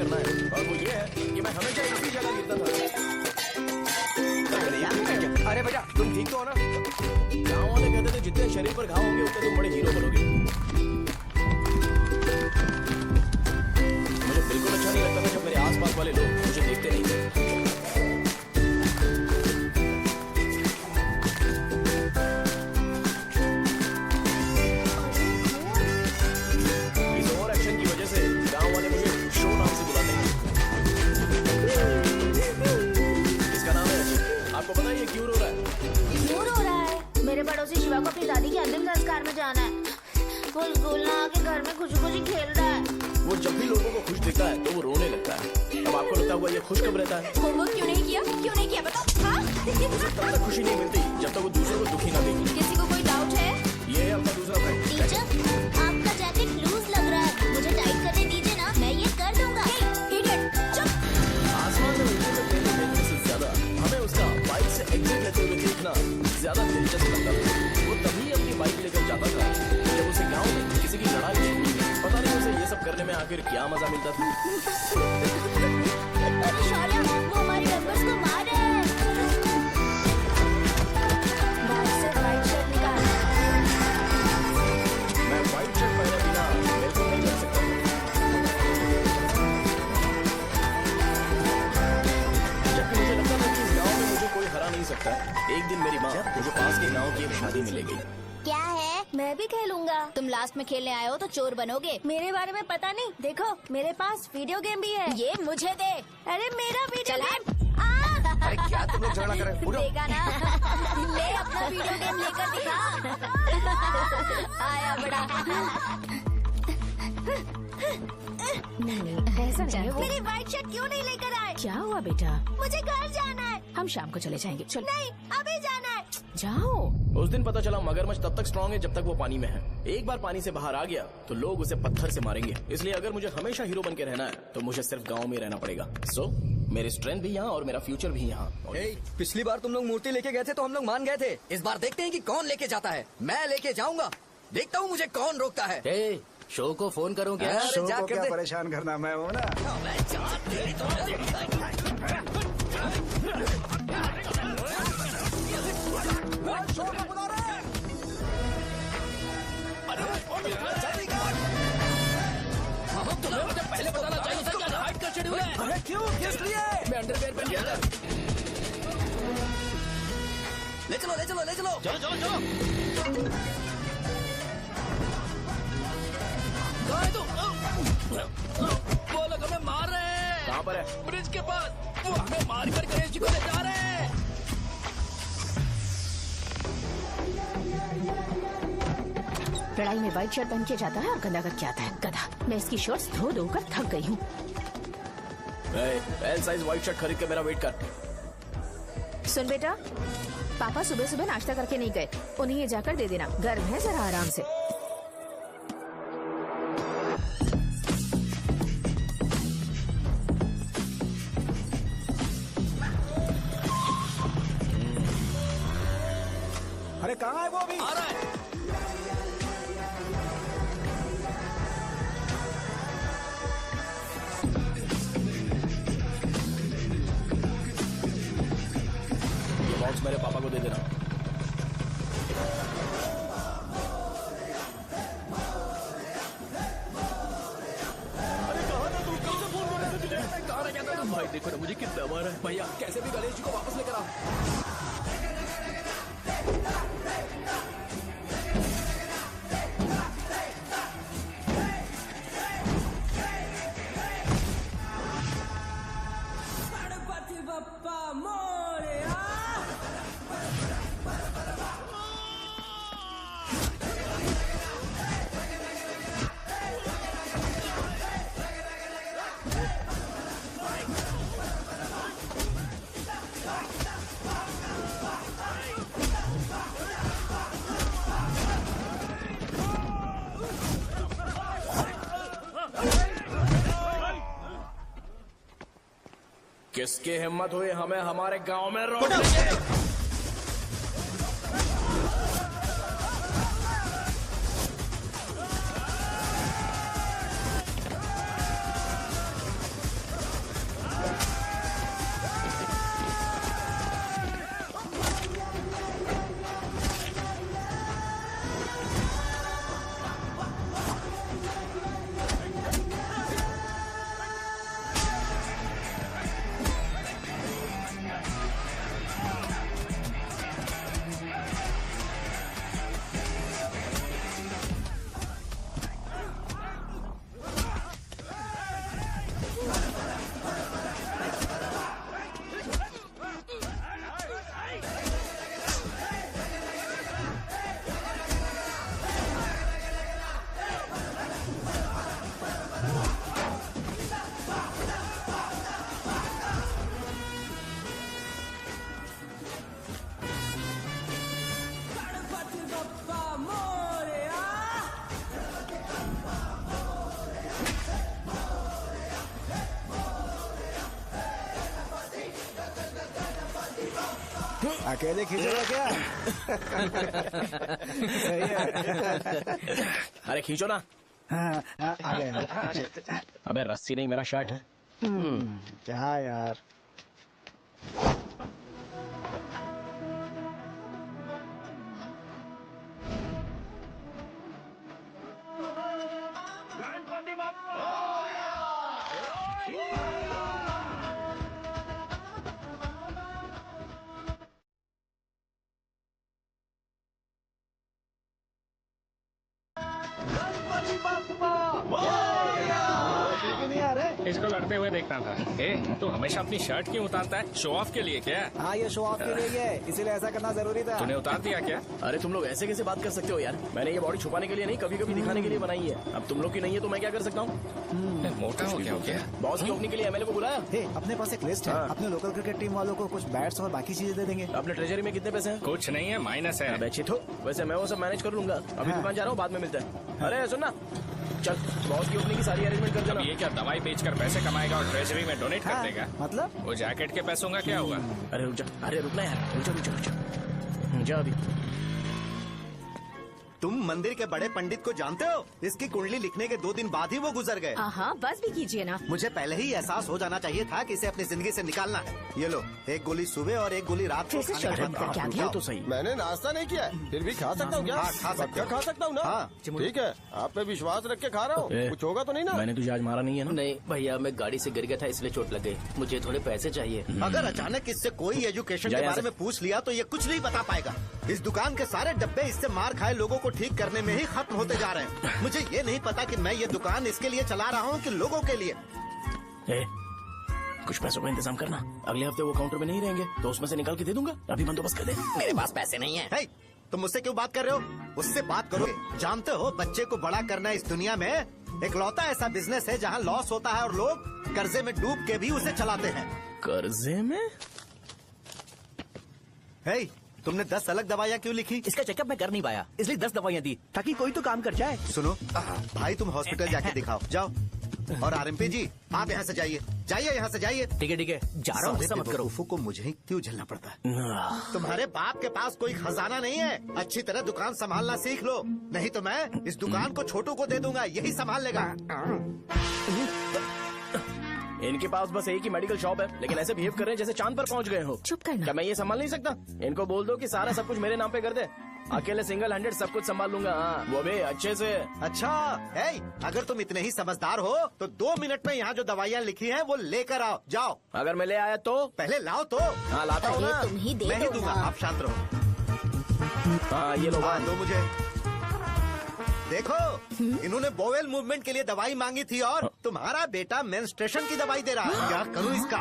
करना है और वो ये है कि मैं हमेशा इसी जगह गिरता था। अरे बेटा तुम ठीक तो हो ना? गाँव वाले कहते थे जितने शरीर पर घाव होंगे उतने तुम बड़े हीरो बनोगे। मुझे बिल्कुल अच्छा नहीं लगता था जब मेरे आसपास वाले लोग मुझे देखते नहीं थे। इस ओवर एक्शन की वजह से गांव वाले मुझे शो नाम से बुलाते हैं। इसका नाम है, आपको पता है ये क्यों रो रहा है? क्यों रो रहा है? मेरे पड़ोसी शिवा को अपनी दादी के अंतिम संस्कार में जाना है। वो स्कूल ना आके घर में खुशी खुशी खेल रहा है। वो जब भी लोगों को खुश दिखता है तो वो रोने लगता है। अब आपको लगता हुआ ये खुश कब रहता है? होमवर्क क्यों नहीं किया? क्यों नहीं किया बताओ? हाँ? उसे तब तक खुशी नहीं मिलती जब तक वो दूसरों को दुखी ना देखे। किसी को कोई डाउट है? ये है अपना दूसरा फ्रेंड। टीचर, आपका जैकेट लूज लग रहा है। मुझे टाइट करने दीजिए ना, मैं ये कर दूंगा। इडियट, चुप। आसमान में उड़ते हुए प्लेन देखने से ज्यादा हमें उसका बाइक से एग्जिट लेते हुए देखना ज्यादा दिलचस्प लगता था। वो तभी अपनी बाइक लेकर जाता था जब उसे गाँव में किसी की लड़ाई नहीं। पता नहीं उसे ये सब करने में आखिर क्या मजा मिलता था। अरे शौर्य, वो हमारे मेंबर्स को मार रहे हैं। बैग से व्हाइट शर्ट निकाल। मैं व्हाइट शर्ट पहने बिना बिल्कुल नहीं कर सकता। जबकि मुझे लगता था कि इस गांव में मुझे कोई हरा नहीं सकता। एक दिन मेरी माँ मुझे पास के गांव की एक शादी में ले गई। क्या है? मैं भी खेलूंगा। तुम लास्ट में खेलने आए हो तो चोर बनोगे। मेरे बारे में पता नहीं। देखो मेरे पास वीडियो गेम भी है। ये मुझे दे। अरे मेरा वीडियो गेम। अरे क्या तुम लोग झगड़ा कर रहे हो? देगा ना? ले अपना वीडियो गेम लेकर दिखा। आया बड़ा। ऐसा नहीं है वो। मेरी व्हाइट शर्ट क्यों नहीं लेकर आए? क्या हुआ बेटा? मुझे घर जाना है। हम शाम को चले जाएंगे। चलो नहीं, अभी जाना है। जाओ। उस दिन पता चला मगरमच्छ तब तक स्ट्रांग है जब तक वो पानी में है। एक बार पानी से बाहर आ गया तो लोग उसे पत्थर से मारेंगे। इसलिए अगर मुझे हमेशा हीरो बन के रहना है तो मुझे सिर्फ गांव में रहना पड़ेगा। सो मेरी स्ट्रेंथ भी यहाँ और मेरा फ्यूचर भी यहाँ। पिछली बार तुम लोग मूर्ति लेके गए थे तो हम लोग मान गए थे। इस बार देखते हैं कि कौन लेके जाता है। मैं लेके जाऊंगा, देखता हूँ मुझे कौन रोकता है। हे, शो को फोन करूं क्या? अरे शो जा को कर क्या दे। परेशान करना, मैं हूँ ना। मुझे पहले बताना चाहिए था क्या हाइट का शेड्यूल है। अरे क्यों, किस लिए? मैं अंडरवेयर पहन गया था। ले चलो ले चलो ले चलो। चलो चलो चलो। कहाँ है तू? वो लोग हमें मार रहे हैं। कहाँ पर है? ब्रिज के पास। वो हमें मार कर गणेश जी को ले जा रहे हैं। लड़ाई में व्हाइट शर्ट पहन के जाता है और गंदा करके आता है। गधा। मैं इसकी शर्ट्स धो धो कर थक गई हूँ। एल साइज व्हाइट शर्ट खरीद के मेरा वेट कर। सुन बेटा, पापा सुबह सुबह नाश्ता करके नहीं गए। उन्हें ये जाकर दे देना। गर्म है, जरा आराम से। अरे कहाँ है वो अभी? आ रहा है। ये बॉक्स मेरे पापा को दे देना। भाई देखो ना मुझे कितना मारा है। भैया कैसे भी गणेश जी को वापस लेकर आओ। किसकी हिम्मत हुई हमें हमारे गांव में रोक? अकेले खींचोगा क्या? सही है। अरे खींचो ना। हाँ, आ गया। अबे रस्सी नहीं, मेरा शर्ट है। क्या यार? इसको लड़ते हुए देखना था। ए, तू हमेशा अपनी शर्ट क्यों उतारता है? शो ऑफ के लिए क्या? हाँ, ये शो ऑफ के लिए है, इसीलिए ऐसा करना जरूरी था। तूने उतार दिया क्या? अरे तुम लोग ऐसे कैसे बात कर सकते हो यार? मैंने ये बॉडी छुपाने के लिए नहीं, कभी कभी दिखाने के लिए बनाई है। अब तुम लोग की नहीं है तो मैं क्या कर सकता हूँ? मोटा हो क्या? बॉस की ओपनिंग के लिए एमएलए को बुलाया। हे, अपने पास एक लिस्ट है। हाँ। अपने लोकल क्रिकेट टीम वालों को कुछ बैट्स और बाकी चीजें दे देंगे। अपने ट्रेजरी में कितने पैसे हैं? कुछ नहीं है, माइनस है। अबे चिथो, वैसे मैं वो सब मैनेज कर लूंगा। अभी हाँ। दुकान जा रहा हूँ, बाद में मिलते हैं। अरे सुनना, चल बॉस की ओपनिंग की सारी अरेंजमेंट कर अब देना। ये क्या दवाई बेचकर पैसे कमाएगा और ट्रेजरी में डोनेट कर हाँ, देगा? मतलब? वो जैकेट के पैसों का क्या होगा? अरे रुक जा, अरे रुकना यार, रुक जा अभी। तुम मंदिर के बड़े पंडित को जानते हो? इसकी कुंडली लिखने के 2 दिन बाद ही वो गुजर गए। हाँ, बस भी कीजिए ना। मुझे पहले ही एहसास हो जाना चाहिए था कि इसे अपनी जिंदगी से निकालना है। ये लो, एक गोली सुबह और एक गोली रात को कैसे खाने शर्ट के बाद निकल के आ खाओ। गया? तो सही। मैंने नाश्ता नहीं किया है, फिर भी खा सकता हूँ क्या? हाँ, खा सकते पक्का हो। खा सकता हूँ ना? हाँ। ठीक है, आप पे विश्वास रख के खा रहा हूँ। ए, कुछ होगा तो नहीं ना? मैंने तुझे आज मारा नहीं है ना? नहीं भैया, मैं गाड़ी से गिर गया था इसलिए चोट लग गई। मुझे थोड़े पैसे चाहिए। अगर अचानक इससे कोई एजुकेशन जा के यहाँ बारे से। में पूछ लिया तो ये कुछ नहीं बता पाएगा। इस दुकान के सारे डब्बे इससे मार खाए लोगों को ठीक करने में ही खत्म होते जा रहे हैं। मुझे ये नहीं पता कि मैं ये दुकान इसके लिए चला रहा हूँ कि लोगों के लिए। ए, कुछ पैसों का इंतजाम करना। अगले हफ्ते वो काउंटर में नहीं रहेंगे तो उसमें से निकाल के दे दूंगा। अभी बंदोबस्त कर दे। मेरे पास पैसे नहीं है। हे, तुम मुझसे क्यों बात कर रहे हो? उससे बात करो। जानते हो, बच्चे को बड़ा करना इस दुनिया में एकलौता ऐसा बिजनेस है जहाँ लॉस होता है और लोग कर्जे में डूब के भी उसे चलाते हैं। कर्जे में? हे, तुमने 10 अलग दवाइयाँ क्यों लिखी? इसका चेकअप मैं कर नहीं पाया, इसलिए 10 दवाइयाँ दी ताकि कोई तो काम कर जाए। सुनो भाई, तुम हॉस्पिटल जाके दिखाओ, जाओ। और आरएमपी जी, आप यहाँ से जाइए, यहाँ से जाइए। ठीक है, जा रहा हूँ, गुस्सा मत करो। बेवकूफों को मुझे ही क्यों झेलना पड़ता है? तुम्हारे बाप के पास कोई खजाना नहीं है। अच्छी तरह दुकान संभालना सीख लो, नहीं तो मैं इस दुकान को छोटू को दे दूंगा, यही संभाल लेगा। इनके पास बस एक ही मेडिकल शॉप है, लेकिन ऐसे बिहेव कर रहे हैं जैसे चांद पर पहुंच गए हो। चुप करना। क्या मैं ये संभाल नहीं सकता? इनको बोल दो कि सारा सब कुछ मेरे नाम पे कर दे। अकेले सिंगल हैंडेड सब कुछ संभाल लूंगा। हाँ, वो भी अच्छे से। अच्छा, हे, अगर तुम इतने ही समझदार हो तो 2 मिनट में यहाँ जो दवाइयाँ लिखी हैं वो लेकर आओ, जाओ। अगर मैं ले आया तो? पहले लाओ तो। हाँ लाता हूँ अरे ना। तुम ही दे मैं ही दो दूंगा, ना। आप शांत रहो। हाँ ये लो। हाँ, दो मुझे। देखो, इन्होंने बोवेल मूवमेंट के लिए दवाई मांगी थी और तुम्हारा बेटा मेंस्ट्रुएशन की दवाई दे रहा है। क्या करूं इसका?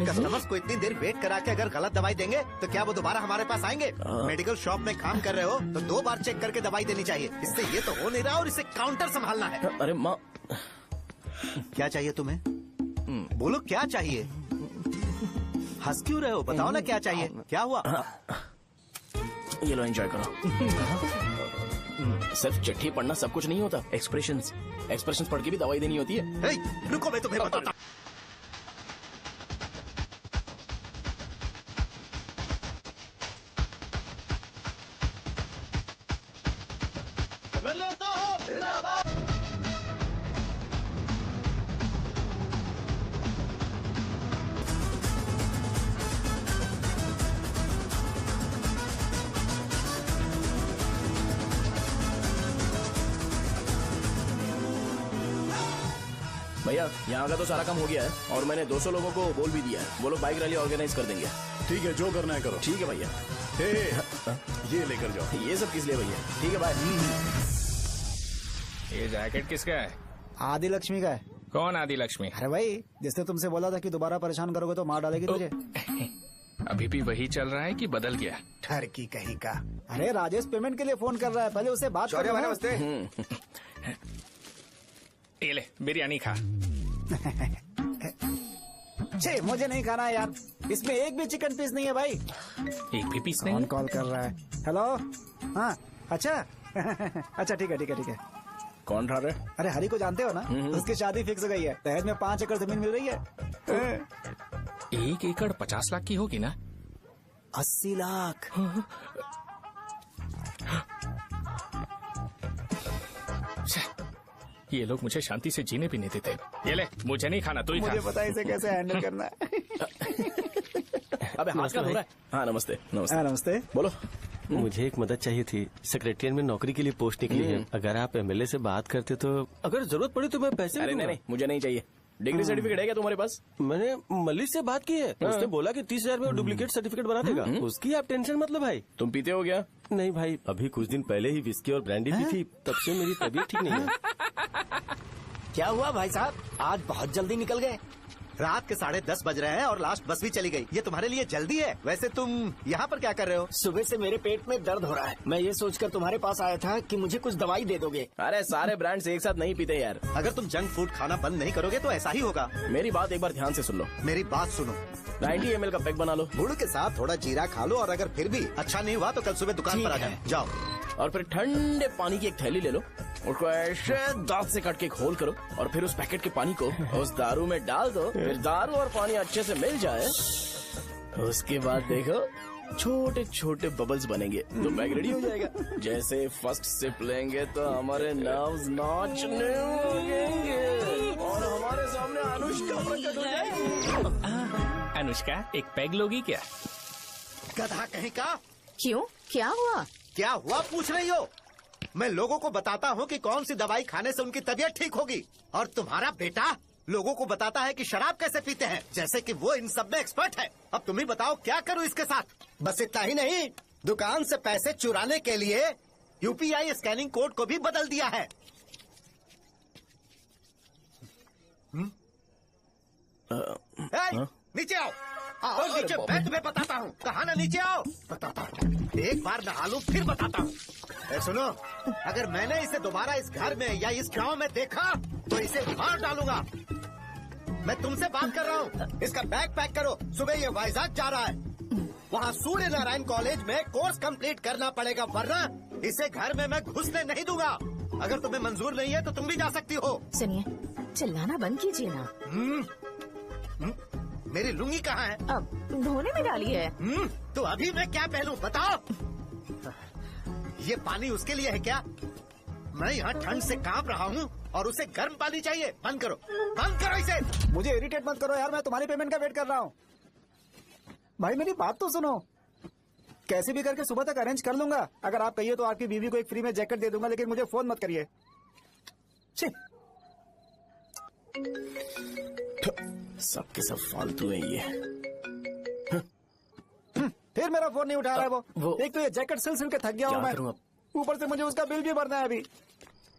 कस्टमर्स को इतनी देर वेट करा के अगर गलत दवाई देंगे तो क्या वो दोबारा हमारे पास आएंगे? मेडिकल शॉप में काम कर रहे हो तो 2 बार चेक करके दवाई देनी चाहिए। इससे ये तो हो नहीं रहा और इसे काउंटर संभालना है। अरे माँ, क्या चाहिए तुम्हें? बोलो क्या चाहिए? हंस क्यों रहे हो? बताओ ना क्या चाहिए? क्या हुआ? ये लो एंजॉय करो। सिर्फ चिट्ठी पढ़ना सब कुछ नहीं होता। एक्सप्रेशंस पढ़ के भी दवाई देनी होती है। हे, रुको, मैं तुम्हें बताता हूं। भैया यहाँ का तो सारा काम हो गया है और मैंने 200 लोगों को बोल भी दिया है। वो लोग बाइक रैली ऑर्गेनाइज कर देंगे। ठीक है, जो करना है करो। ठीक है भैया। हे, ये लेकर जाओ। ये सब किस लिए भैया? ठीक है बाय। ये जैकेट किसका है? आदि लक्ष्मी का है। कौन आदि लक्ष्मी? अरे भाई, जिसने तुमसे बोला था कि दोबारा परेशान करोगे तो मार डालेगी तुझे। अभी भी वही चल रहा है कि बदल गया? ठर की कहीं का। अरे राजेश पेमेंट के लिए फोन कर रहा है, पहले उससे बात करो। नमस्ते। ये ले, बिरयानी खा। छे, मुझे नहीं खाना है यार, इसमें एक भी चिकन पीस नहीं है भाई। एक भी पीस कौन नहीं? कॉल कर रहा है? हेलो, हाँ, अच्छा। अच्छा ठीक है। कौन रहा रे? अरे हरी को जानते हो ना? उसकी शादी फिक्स हो गई है। दहेज में 5 एकड़ जमीन मिल रही है। 1 एकड़ 50 लाख की होगी ना? 80 लाख। ये लोग मुझे शांति से जीने भी नहीं देते। ये ले, मुझे नहीं खाना, तू ही खा। मुझे पता है इसे कैसे हैंडल करना है। अबे हाथ का हो रहा है। हाँ नमस्ते नमस्ते। हाँ, नमस्ते। बोलो। मुझे एक मदद चाहिए थी। सेक्रेटरिएट में नौकरी के लिए पोस्ट निकली है। अगर आप एमएलए से बात करते तो अगर जरूरत पड़ी तो मैं पैसे अरे नहीं, मुझे नहीं चाहिए। डिग्री सर्टिफिकेट है क्या तुम्हारे पास? मैंने मलिक से बात की है। उसने बोला कि 30,000 में वो डुप्लीकेट सर्टिफिकेट बना देगा। उसकी आप टेंशन मत लो भाई। तुम पीते हो क्या? नहीं भाई, अभी कुछ दिन पहले ही विस्की और ब्रांडी पी थी, तब से मेरी तबीयत ठीक नहीं है। क्या हुआ भाई साहब, आज बहुत जल्दी निकल गए? रात के 10:30 बज रहे हैं और लास्ट बस भी चली गई। ये तुम्हारे लिए जल्दी है? वैसे तुम यहाँ पर क्या कर रहे हो? सुबह से मेरे पेट में दर्द हो रहा है। मैं ये सोचकर तुम्हारे पास आया था कि मुझे कुछ दवाई दे दोगे। अरे सारे ब्रांड्स एक साथ नहीं पीते यार। अगर तुम जंक फूड खाना बंद नहीं करोगे तो ऐसा ही होगा। मेरी बात एक बार ध्यान से सुन लो। मेरी बात सुनो। 90 ml का पैक बना लो। गुड़ के साथ थोड़ा जीरा खा लो और अगर फिर भी अच्छा नहीं हुआ तो कल सुबह दुकान पर आ जाओ। जाओ। और फिर ठंडे पानी की एक थैली ले लो, उसको ऐसे दांत से काट के घोल करो और फिर उस पैकेट के पानी को उस दारू में डाल दो। फिर दारू और पानी अच्छे से मिल जाए, उसके बाद देखो छोटे छोटे बबल्स बनेंगे तो पैक रेडी हो जाएगा। जैसे फर्स्ट सिप लेंगे तो हमारे नर्व्स नाचने लगेंगे और हमारे सामने अनुष्का प्रकट हो जाएगी। अनुष्का, एक पैग लोगी क्या? गधा कहीं का। क्यों, क्या हुआ? क्या हुआ पूछ रही हो? मैं लोगों को बताता हूँ कि कौन सी दवाई खाने से उनकी तबीयत ठीक होगी, और तुम्हारा बेटा लोगों को बताता है कि शराब कैसे पीते हैं, जैसे कि वो इन सब में एक्सपर्ट है। अब तुम ही बताओ क्या करूँ इसके साथ? बस इतना ही नहीं, दुकान से पैसे चुराने के लिए यूपीआई स्कैनिंग कोड को भी बदल दिया है। नीचे आओ। आओ नीचे, मैं तुम्हें बताता हूँ। कहा ना नीचे आओ, बताता हूँ। एक बार नहा लूं फिर बताता हूँ। सुनो, अगर मैंने इसे दोबारा इस घर में या इस गांव में देखा तो इसे मार डालूंगा। मैं तुमसे बात कर रहा हूँ। इसका बैग पैक करो, सुबह ये वाइजाग जा रहा है। वहाँ सूर्य नारायण कॉलेज में कोर्स कंप्लीट करना पड़ेगा, वरना इसे घर में मैं घुसने नहीं दूंगा। अगर तुम्हें मंजूर नहीं है तो तुम भी जा सकती हो। सुनिए, चिल्लाना बंद कीजिए ना। मेरी लुंगी कहाँ है? अब धोने में डाली है। तो अभी मैं क्या पहनूं बताओ? ये पानी उसके लिए है क्या? मैं यहाँ ठंड से कांप रहा हूँ और उसे गर्म पानी चाहिए। बंद करो, बंद करो इसे। मुझे इरिटेट मत करो यार, मैं तुम्हारी पेमेंट का वेट कर रहा हूँ। भाई मेरी बात तो सुनो। कैसे भी करके सुबह तक अरेंज कर लूंगा। अगर आप कहिए तो आपकी बीवी को एक फ्री में जैकेट दे दूंगा, लेकिन मुझे फोन मत करिए। सबके सब फालतू है ये। फिर मेरा फोन नहीं उठा रहा है वो। एक तो ये जैकेट सिल सिल के थक गया हूँ मैं, करूं अब? ऊपर से मुझे उसका बिल भी भरना है अभी।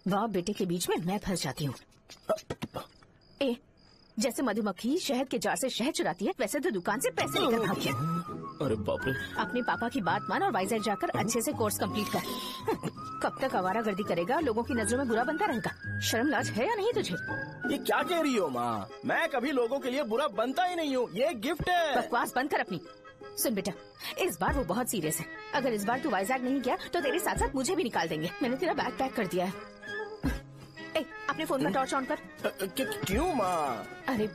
बाप बेटे के बीच में मैं फंस जाती हूँ। ए, जैसे मधुमक्खी शहद के जार से शहद चुराती है, वैसे तो दुकान से पैसे लेकर भाग गया। अरे बाप रे। अपने पापा की बात मान और वाइजैक जाकर अच्छे से कोर्स कंप्लीट कर। कब तक आवारागर्दी करेगा, लोगों की नजरों में बुरा बनता रहेगा। शर्म लाज है या नहीं तुझे? ये क्या कह रही हो माँ? मैं कभी लोगों के लिए बुरा बनता ही नहीं हूँ, ये गिफ्ट है। बकवास बंद कर अपनी। सुन बेटा, इस बार वो बहुत सीरियस है। अगर इस बार तू वाइजैक नहीं गया तो तेरे साथ साथ मुझे भी निकाल देंगे। मैंने तेरा बैग पैक कर दिया है। ए, अपने फोन का टॉर्च ऑन कर। क्यों माँ? अरे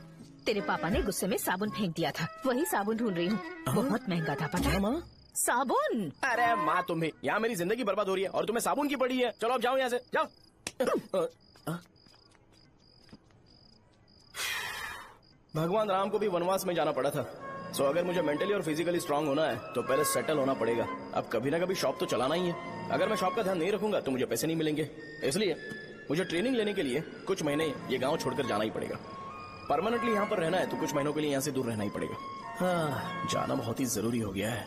तेरे पापा ने गुस्से में साबुन फेंक दिया था, वही साबुन ढूंढ रही हूँ। बहुत महंगा था, पता है माँ? साबुन। अरे माँ तुम भी, यहाँ मेरी जिंदगी बर्बाद हो रही है और तुम्हें साबुन की पड़ी है। चलो अब जाओ यहाँ से, जाओ। भगवान राम को भी वनवास में जाना पड़ा था। सो अगर मुझे मेंटली और फिजिकली स्ट्रांग होना है तो पहले सेटल होना पड़ेगा। अब कभी ना कभी शॉप तो चलाना ही है। अगर मैं शॉप का ध्यान नहीं रखूंगा तो मुझे पैसे नहीं मिलेंगे। इसलिए मुझे ट्रेनिंग लेने के लिए कुछ महीने ये गांव छोड़कर जाना ही पड़ेगा। परमानेंटली यहाँ पर रहना है तो कुछ महीनों के लिए यहाँ से दूर रहना ही पड़ेगा। हाँ, जाना बहुत ही जरूरी हो गया है।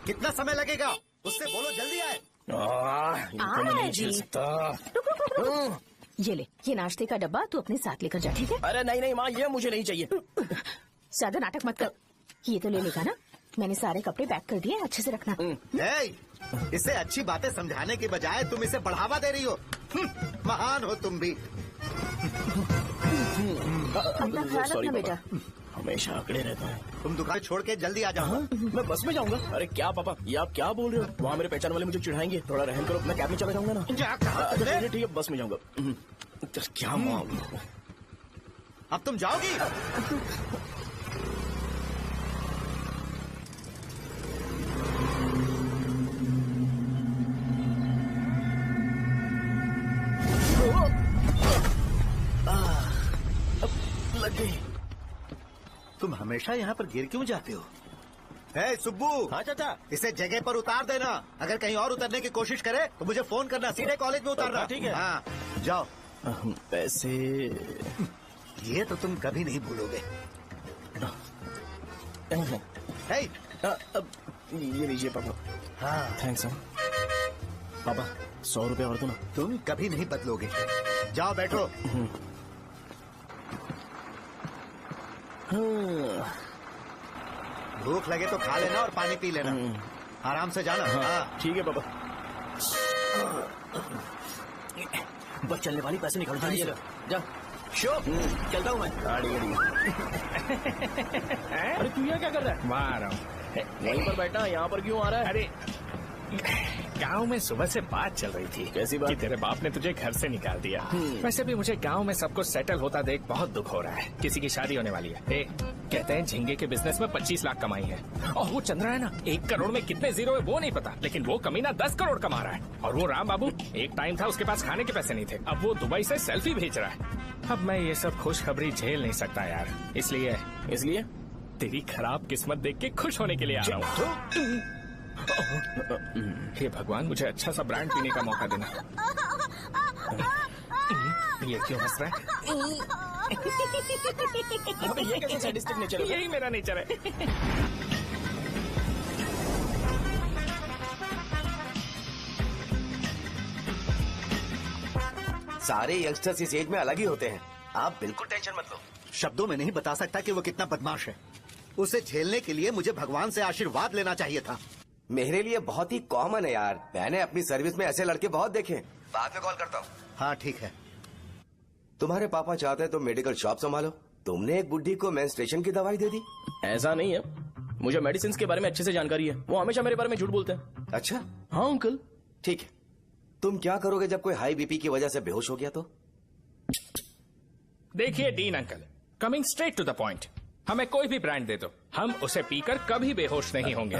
कितना समय लगेगा? उससे बोलो जल्दी आए। इनको मैं नहीं झेल सकता। ये ले, ये नाश्ते का डब्बा तू अपने साथ लेकर जा, ठीक है? अरे नहीं नहीं माँ, ये मुझे नहीं चाहिए। ज्यादा नाटक मत कर। ये तो ले लेगा ना? मैंने सारे कपड़े पैक कर दिए, अच्छे से रखना। इसे अच्छी बातें समझाने की बजाय तुम इसे बढ़ावा दे रही हो। महान हो तुम भी। अपना ख्याल रखना बेटा। हमेशा अकड़े रहता है। तुम दुकान छोड़ के जल्दी आ जाओ। मैं बस में जाऊंगा। अरे क्या पापा, ये आप क्या बोल रहे हो? वहाँ मेरे पहचान वाले मुझे चिढ़ाएंगे। थोड़ा रहम करो, मैं कैब में चला जाऊंगा ना। ठीक है, बस में जाऊंगा। क्या अब तुम जाओगी? लग गई। तुम हमेशा यहाँ पर गिर क्यों जाते हो? हे सुब्बू। हाँ चाचा। इसे जगह पर उतार देना। अगर कहीं और उतरने की कोशिश करे तो मुझे फोन करना, सीधे कॉलेज में उतारना। ठीक है। हाँ जाओ। पैसे ये तो तुम कभी नहीं भूलोगे। हे, अब ये लीजिए पापा। हाँ थैंक्स पापा, 100 रुपए और दो ना। तुम कभी नहीं बदलोगे। जाओ बैठो। भूख लगे तो खा लेना और पानी पी लेना। आराम से जाना। हाँ ठीक है पापा। बस चलने वाली पैसे निकाल दीजिए। जा शो, चलता हूँ मैं। अरे तू यहाँ क्या कर रहा है? वहाँ आ रहा हूँ। वहीं पर बैठा, यहाँ पर क्यों आ रहा है? अरे गांव में सुबह से बात चल रही थी। कैसी बात? कि तेरे बाप ने तुझे घर से निकाल दिया। वैसे भी मुझे गांव में सब कुछ सेटल होता देख बहुत दुख हो रहा है। किसी की शादी होने वाली है। कहते हैं झींगे के बिजनेस में 25 लाख कमाई है। और वो चंद्रा है ना, 1 करोड़ में कितने जीरो है वो नहीं पता, लेकिन वो कमीना 10 करोड़ कमा रहा है। और वो राम बाबू, एक टाइम था उसके पास खाने के पैसे नहीं थे, अब वो दुबई से सेल्फी भेज रहा है। अब मैं ये सब खुशखबरी झेल नहीं सकता यार, इसलिए तेरी खराब किस्मत देख के खुश होने के लिए आ रहा हूँ। हे भगवान, मुझे अच्छा सा ब्रांड पीने का मौका देना। ये क्यों हंस रहा है? ये कैसे सैडिस्टिक नेचर है? यही मेरा नेचर है। सारे यंगस्टर्स इस एज में अलग ही होते हैं। आप बिल्कुल टेंशन मत लो। शब्दों में नहीं बता सकता कि वो कितना बदमाश है। उसे झेलने के लिए मुझे भगवान से आशीर्वाद लेना चाहिए था। मेरे लिए बहुत ही कॉमन है यार। मैंने अपनी सर्विस में ऐसे लड़के बहुत देखे। बाद में कॉल करता हूँ। हाँ ठीक है। तुम्हारे पापा चाहते हैं तुम मेडिकल शॉप संभालो। तुमने एक बुढ़ी को मेंस्ट्रुएशन की दवाई दे दी। ऐसा नहीं है, मुझे मेडिसिन के बारे में अच्छे से जानकारी है। वो हमेशा मेरे बारे में झूठ बोलते हैं। अच्छा हाँ अंकल। ठीक है, तुम क्या करोगे जब कोई हाई बीपी की वजह से बेहोश हो गया तो? देखिए Dean uncle, coming straight to the point, हमें कोई भी ब्रांड दे दो, हम उसे पीकर कभी बेहोश नहीं होंगे।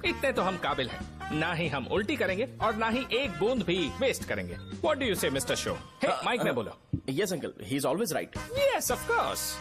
इतने तो हम काबिल हैं। ना ही हम उल्टी करेंगे और ना ही एक बूंद भी वेस्ट करेंगे। व्हाट डू यू से मिस्टर शो? हे माइक में बोलो। Yes uncle, he is always right. Yes of course.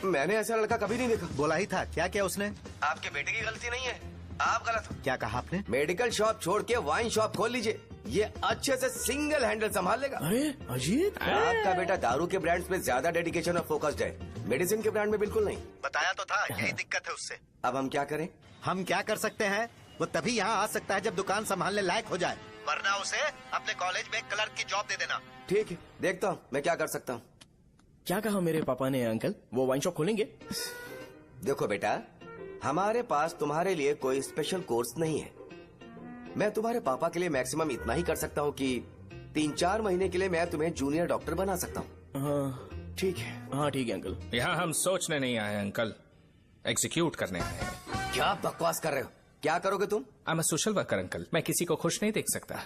मैंने ऐसा लड़का कभी नहीं देखा। बोला ही था। क्या क्या उसने? आपके बेटे की गलती नहीं है, आप गलत हो। क्या कहा आपने? मेडिकल शॉप छोड़ के वाइन शॉप खोल लीजिए, ये अच्छे से सिंगल हैंडल संभाल लेगा। अरे अजीत, आपका बेटा दारू के ब्रांड्स में ज्यादा डेडिकेशन और फोकस्ड है, मेडिसिन के ब्रांड में बिल्कुल नहीं। बताया तो था, यही दिक्कत है उससे। अब हम क्या करें? हम क्या कर सकते हैं? वो तभी यहाँ आ सकता है जब दुकान संभालने लायक हो जाए, वरना उसे अपने कॉलेज में क्लर्क की जॉब दे देना। ठीक है, देखता हूँ मैं क्या कर सकता हूँ। क्या कहा मेरे पापा ने अंकल? वो वाइन शॉप खोलेंगे? देखो बेटा, हमारे पास तुम्हारे लिए कोई स्पेशल कोर्स नहीं है। मैं तुम्हारे पापा के लिए मैक्सिमम इतना ही कर सकता हूँ कि 3-4 महीने के लिए मैं तुम्हें जूनियर डॉक्टर बना सकता हूँ। हाँ ठीक है। हाँ ठीक है अंकल। यहाँ हम सोचने नहीं आए अंकल, एग्जीक्यूट करने आए हैं। क्या बकवास कर रहे हो? क्या करोगे तुम? I am a social worker uncle, मैं किसी को खुश नहीं देख सकता।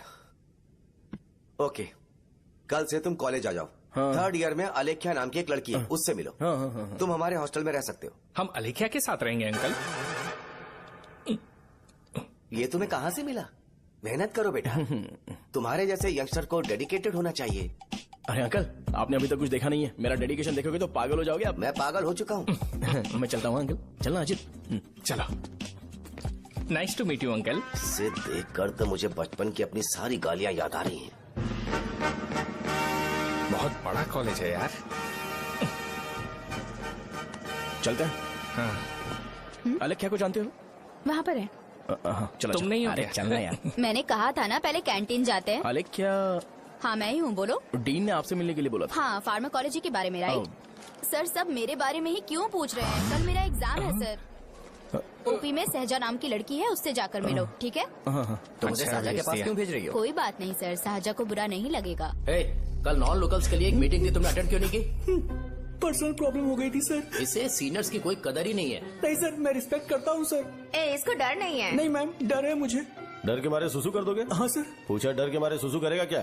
ओके, कल से तुम कॉलेज आ जाओ। हाँ। 3rd ईयर में अलेख्या नाम की एक लड़की है, उससे मिलो। हाँ, हाँ, हाँ, हाँ। तुम हमारे हॉस्टल में रह सकते हो। हम अलेख्या के साथ रहेंगे अंकल। ये तुम्हें कहाँ से मिला? मेहनत करो बेटा, तुम्हारे जैसे यंगस्टर को डेडिकेटेड होना चाहिए। अरे अंकल, आपने अभी तक कुछ देखा नहीं है। मेरा डेडिकेशन देखोगे तो पागल हो जाओगे आप। मैं पागल हो चुका हूँ। मैं चलता हूँ अंकल। चलना अजीत। चलो। Nice to meet you uncle. इसे देखकर तो मुझे बचपन की अपनी सारी गालियाँ याद आ रही हैं। बहुत बड़ा कॉलेज है यार। चलते हैं। हाँ। अलेख्या को जानते हो? वहाँ पर है। चलो तुम नहीं हो अरे क्या? चलना यार। मैंने कहा था ना पहले कैंटीन जाते हैं। अलेख्या, हाँ मैं ही हूँ, बोलो। डीन ने आपसे मिलने के लिए बोला था। हाँ, फार्माकोलॉजी के बारे में, राइट? सर सब मेरे बारे में ही क्यों पूछ रहे हैं? कल मेरा एग्जाम है सर। ओपी में सहजा नाम की लड़की है, उससे जाकर मिलो, ठीक है? तो मुझे साजा के पास क्यों भेज रही हो? कोई बात नहीं सर, सहजा को बुरा नहीं लगेगा। कल नॉन लोकल्स के लिए एक मीटिंग थी, तुमने अटेंड क्यों नहीं की? पर्सनल प्रॉब्लम हो गई थी सर। इसे सीनियर्स की कोई कदर ही नहीं है। नहीं सर, मैं रिस्पेक्ट करता हूँ सर। इसको डर नहीं है? नहीं मैम, डर है मुझे। डर के मारे सुसु कर दोगे? हाँ सर। पूछा डर के मारे सुसु करेगा क्या?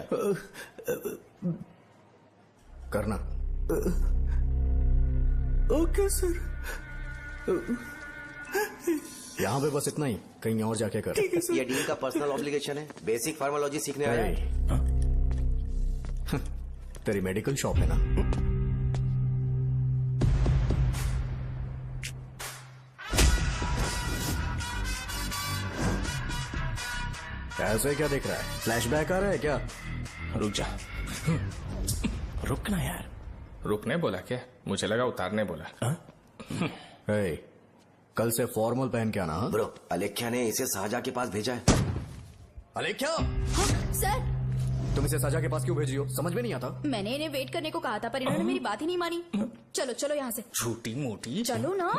करना। Okay sir. यहाँ पे बस इतना ही, कहीं और जाके कर। ये डील का पर्सनल ऑब्लिगेशन है, बेसिक फार्मोलॉजी सीखने आया है। तेरी मेडिकल शॉप है ना? ऐसे क्या देख रहा है? फ्लैशबैक आ रहा है क्या? रुक जा। रुकना यार। रुकने बोला क्या? मुझे लगा उतारने बोला। हे, कल से फॉर्मल पहन के आना। हाँ? ब्रो, अलेख्या ने इसे शाहजहा के पास भेजा है। अलेख्या, सर, तुम इसे साजा के पास क्यों भेजी हो? समझ में नहीं आता। मैंने इन्हें वेट करने को कहा था पर इन्होंने मेरी बात ही नहीं मानी। चलो चलो यहाँ से। छोटी मोटी। चलो ना।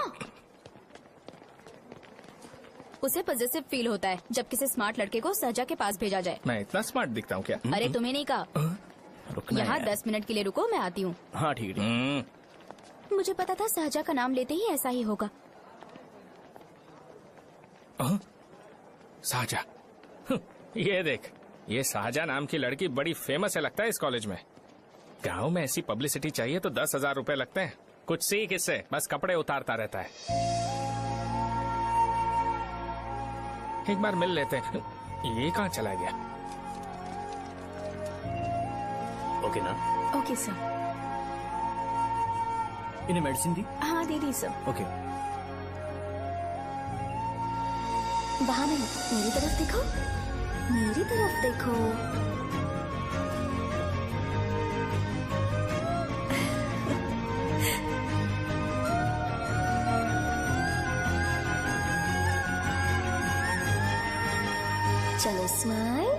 उसे पॉजिटिव फील होता है जब किसी स्मार्ट लड़के को सहजा के पास भेजा जाए। मैं इतना स्मार्ट दिखता हूँ क्या? अरे तुम्हें नहीं कहा। रुकना यहाँ यार। 10 मिनट के लिए रुको, मैं आती हूँ। हाँ ठीक है। मुझे पता था सहजा का नाम लेते ही ऐसा ही होगा। साजा। ये देख, ये साजा नाम की लड़की बड़ी फेमस है लगता है इस कॉलेज में। गांव में ऐसी पब्लिसिटी चाहिए तो 10,000 रुपए लगते हैं। कुछ सीख इससे, बस कपड़े उतारता रहता है। एक बार मिल लेते हैं। ये कहाँ चला गया? ओके ना? Okay sir. इन्हें मेडिसिन दी? हाँ दे दी सर। ओके। वहाँ नहीं, मेरी तरफ देखो, मेरी तरफ देखो। चलो स्माइल,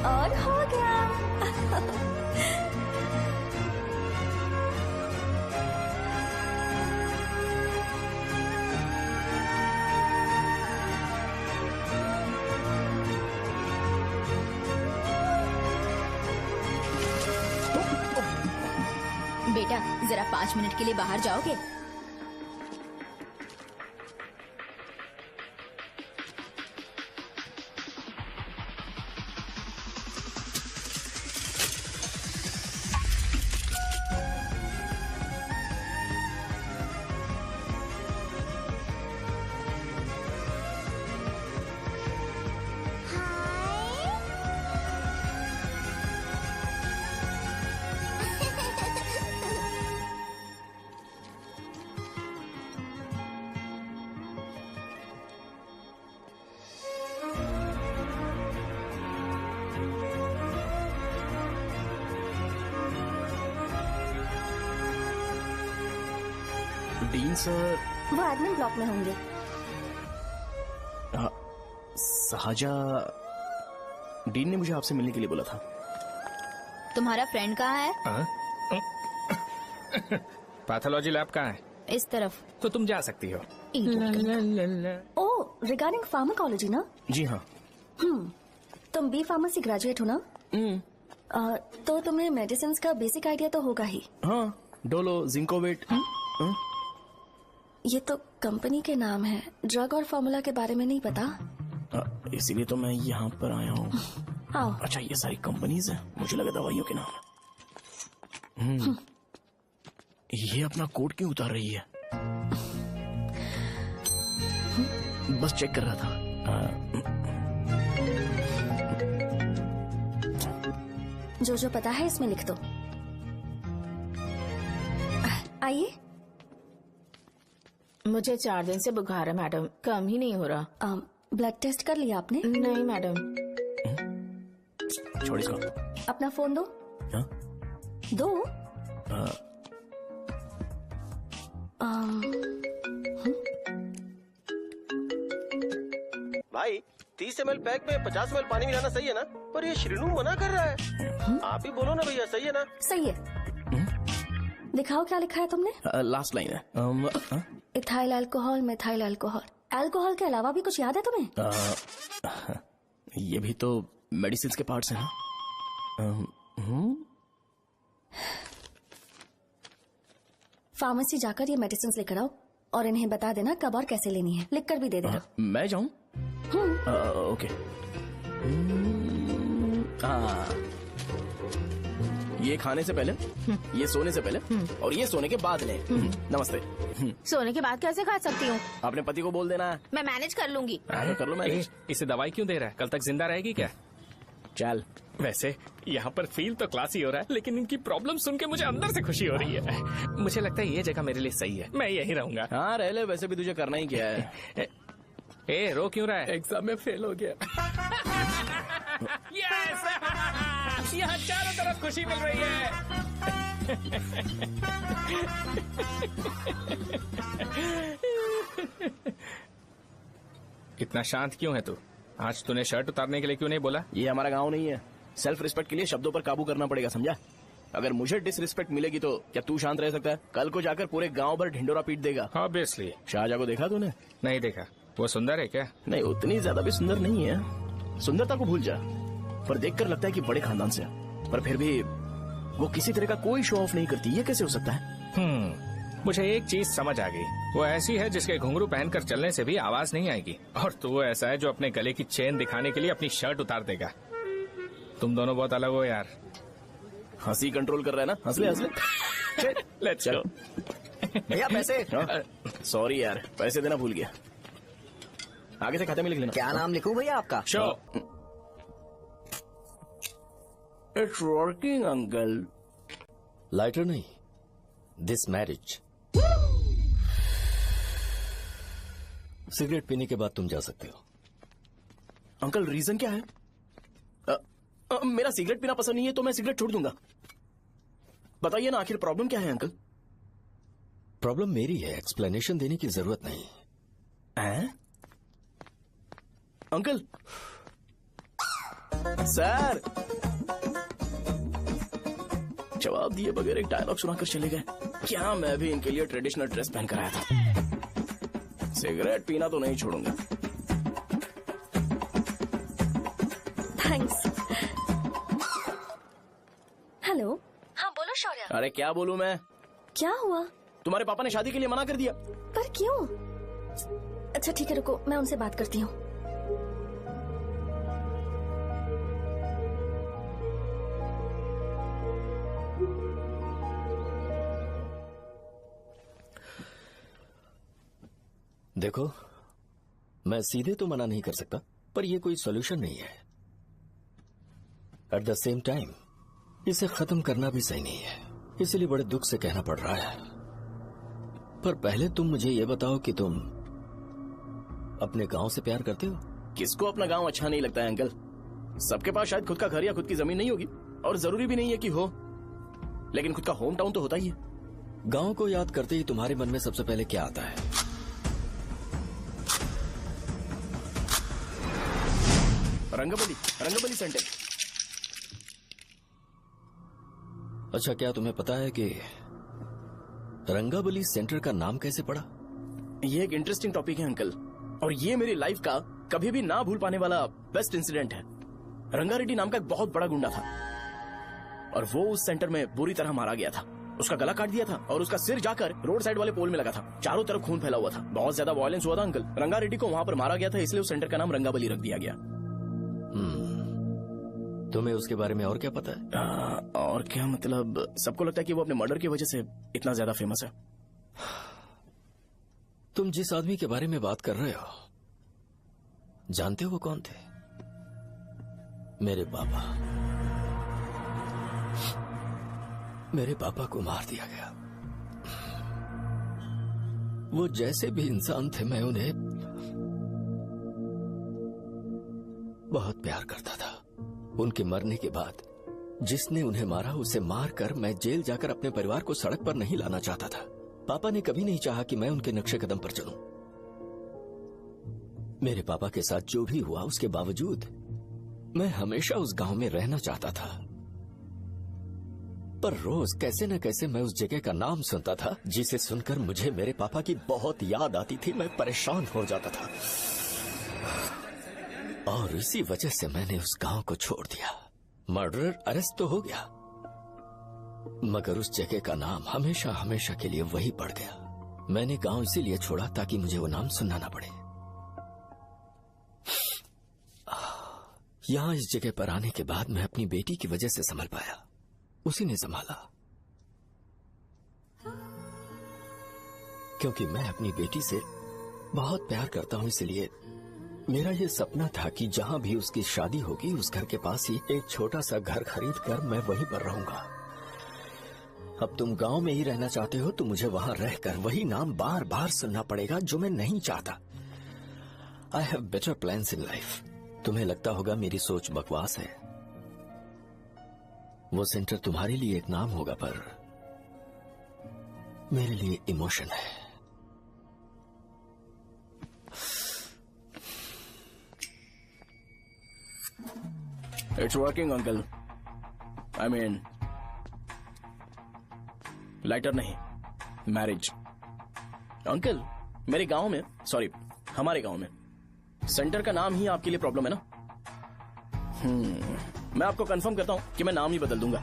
और हो गया। बेटा जरा 5 मिनट के लिए बाहर जाओगे? Dean sir. वो एडमिन ब्लॉक में होंगे। साजा, डीन ने मुझे आपसे मिलने के लिए बोला था। तुम्हारा फ्रेंड कहाँ है? पैथोलॉजी लैब कहाँ है? इस तरफ। तो तुम जा सकती हो। ओ, रिगार्डिंग फार्माकोलॉजी ना? जी हाँ। तुम बी फार्मेसी ग्रेजुएट हो ना? तो तुम्हें मेडिसिन का बेसिक आइडिया तो होगा ही। हाँ, डोलो, जिंकोवेट। ये तो कंपनी के नाम है, ड्रग और फॉर्मूला के बारे में नहीं पता। इसीलिए तो मैं यहाँ पर आया हूँ। आओ। अच्छा, ये सारी कंपनीज है, मुझे लगा दवाइयों के नाम। ये अपना कोट क्यों उतार रही है? बस चेक कर रहा था। जो जो पता है इसमें लिख दो। आइए। मुझे 4 दिन से बुखार है मैडम, कम ही नहीं हो रहा। ब्लड टेस्ट कर लिया आपने? नहीं मैडम। छोड़ इसको। अपना फोन दो। हाँ? दो। भाई 30 ml पैक में 50 ml पानी मिलाना सही है ना? पर ये श्रीनू मना कर रहा है। आप ही बोलो ना भैया, सही है ना? सही है। दिखाओ क्या लिखा है तुमने? लास्ट लाइन है। Ethyl alcohol, methyl alcohol. Alcohol के अलावा भी कुछ याद है तुम्हें? ये भी तो मेडिसिन के पार्ट्स हैं ना? फार्मेसी जाकर ये मेडिसिन लेकर आओ और इन्हें बता देना कब और कैसे लेनी है। लिख कर भी दे देना। मैं जाऊं? ओके। ये खाने से पहले, ये सोने से पहले और ये सोने के बाद ले। नमस्ते। सोने के बाद कैसे खा सकती हूँ? अपने पति को बोल देना। मैं मैनेज कर लूंगी। कर लो मैनेज। इसे दवाई क्यों दे रहा है? कल तक जिंदा रहेगी क्या? चल। वैसे यहाँ पर फील तो क्लासी हो रहा है, लेकिन इनकी प्रॉब्लम सुन के मुझे अंदर से खुशी हो रही है। मुझे लगता है ये जगह मेरे लिए सही है, मैं यहीं रहूंगा। हाँ रह ले, वैसे भी तुझे करना ही क्या है। ए रो क्यों रहा है? एग्जाम में फेल हो गया। यस! यहाँ चारों तरफ खुशी मिल रही है। इतना शांत क्यों है तू? आज तूने शर्ट उतारने के लिए क्यों नहीं बोला? ये हमारा गांव नहीं है। सेल्फ रिस्पेक्ट के लिए शब्दों पर काबू करना पड़ेगा, समझा? अगर मुझे डिसरिस्पेक्ट मिलेगी तो क्या तू शांत रह सकता है? कल को जाकर पूरे गांव भर ढिंडोरा पीट देगा। ऑब्वियसली। शाहजहां को देखा तूने? नहीं देखा। वो सुंदर है क्या? नहीं, उतनी ज्यादा भी सुंदर नहीं है। सुंदरता को भूल जा, पर देखकर लगता है कि बड़े खानदान से है। पर फिर भी वो किसी तरह का कोई शो ऑफ नहीं करती। ये कैसे हो सकता है? मुझे एक चीज समझ आ गई। वो ऐसी है जिसके घुंघरू पहनकर चलने से भी आवाज नहीं आएगी, और तू ऐसा है जो अपने गले की चेन दिखाने के लिए अपनी शर्ट उतार देगा। तुम दोनों बहुत अलग हो यार। हंसी कंट्रोल कर रहा है ना? हंस ले हंस ले। Let's go. भैया पैसे। सॉरी यार, पैसे देना भूल गया। आगे से खाते में लिख लेना। क्या नाम लिखूं भैया आपका? Show. It's working uncle. Lighter नहीं, दिस मैरिज। सिगरेट पीने के बाद तुम जा सकते हो। अंकल रीजन क्या है? मेरा सिगरेट पीना पसंद नहीं है तो मैं सिगरेट छोड़ दूंगा। बताइए ना, आखिर प्रॉब्लम क्या है अंकल? प्रॉब्लम मेरी है, एक्सप्लेनेशन देने की जरूरत नहीं। अंकल। सर। जवाब दिए बगैर एक डायलॉग सुनाकर चले गए। क्या मैं भी इनके लिए ट्रेडिशनल ड्रेस पहन कर आया था। सिगरेट पीना तो नहीं छोड़ूंगा। थैंक्स। हेलो। हाँ बोलो शौर्य। अरे क्या बोलूं मैं? क्या हुआ? तुम्हारे पापा ने शादी के लिए मना कर दिया। पर क्यों? अच्छा ठीक है, रुको मैं उनसे बात करती हूँ। देखो, मैं सीधे तो मना नहीं कर सकता, पर यह कोई सॉल्यूशन नहीं है। एट द सेम टाइम इसे खत्म करना भी सही नहीं है, इसलिए बड़े दुख से कहना पड़ रहा है। पर पहले तुम मुझे ये बताओ कि तुम अपने गांव से प्यार करते हो? किसको अपना गांव अच्छा नहीं लगता है अंकल? सबके पास शायद खुद का घर या खुद की जमीन नहीं होगी, और जरूरी भी नहीं है कि हो, लेकिन खुद का होम टाउन तो होता ही है। गांव को याद करते ही तुम्हारे मन में सबसे पहले क्या आता है? रंगबली सेंटर। अच्छा, क्या तुम्हें पता है कि रंगाबली सेंटर का नाम कैसे पड़ा? ये एक इंटरेस्टिंग टॉपिक है अंकल, और ये मेरी लाइफ का कभी भी ना भूल पाने वाला बेस्ट इंसिडेंट है। रंगारेड्डी नाम का एक बहुत बड़ा गुंडा था, और वो उस सेंटर में बुरी तरह मारा गया था। उसका गला काट दिया था और उसका सिर जाकर रोड साइड वाले पोल में लगा था। चारों तरफ खून फैला हुआ था, बहुत ज्यादा वायलेंस हुआ था अंकल। रंगारेड्डी को वहां पर मारा गया था, इसलिए उस सेंटर का नाम रंगाबली रख दिया गया। तुम्हें उसके बारे में और क्या पता है? और क्या मतलब, सबको लगता है कि वो अपने मर्डर की वजह से इतना ज्यादा फेमस है। तुम जिस आदमी के बारे में बात कर रहे हो, जानते हो वो कौन थे? मेरे पापा। मेरे पापा को मार दिया गया। वो जैसे भी इंसान थे, मैं उन्हें बहुत प्यार करता था। उनके मरने के बाद जिसने उन्हें मारा उसे मारकर मैं जेल जाकर अपने परिवार को सड़क पर नहीं लाना चाहता था। पापा ने कभी नहीं चाहा कि मैं उनके नक्शे कदम पर चलूं। मेरे पापा के साथ जो भी हुआ, उसके बावजूद मैं हमेशा उस गांव में रहना चाहता था। पर रोज कैसे न कैसे मैं उस जगह का नाम सुनता था, जिसे सुनकर मुझे मेरे पापा की बहुत याद आती थी। मैं परेशान हो जाता था, और इसी वजह से मैंने उस गांव को छोड़ दिया। मर्डरर अरेस्ट तो हो गया, मगर उस जगह का नाम हमेशा हमेशा के लिए वही पड़ गया। मैंने गांव इसीलिए छोड़ा ताकि मुझे वो नाम सुनना ना पड़े। यहां इस जगह पर आने के बाद मैं अपनी बेटी की वजह से संभल पाया। उसी ने संभाला, क्योंकि मैं अपनी बेटी से बहुत प्यार करता हूं। इसलिए मेरा ये सपना था कि जहां भी उसकी शादी होगी उस घर के पास ही एक छोटा सा घर खरीद कर मैं वहीं पर रहूंगा। अब तुम गांव में ही रहना चाहते हो तो मुझे वहां रहकर वही नाम बार बार सुनना पड़ेगा जो मैं नहीं चाहता। I have better plans in life. तुम्हें लगता होगा मेरी सोच बकवास है। वो सेंटर तुम्हारे लिए एक नाम होगा, पर मेरे लिए इमोशन है। It's working uncle. I mean lighter नहीं, मैरिज। अंकल मेरे गांव में, सॉरी हमारे गांव में सेंटर का नाम ही आपके लिए प्रॉब्लम है ना? मैं आपको कंफर्म करता हूं कि मैं नाम ही बदल दूंगा।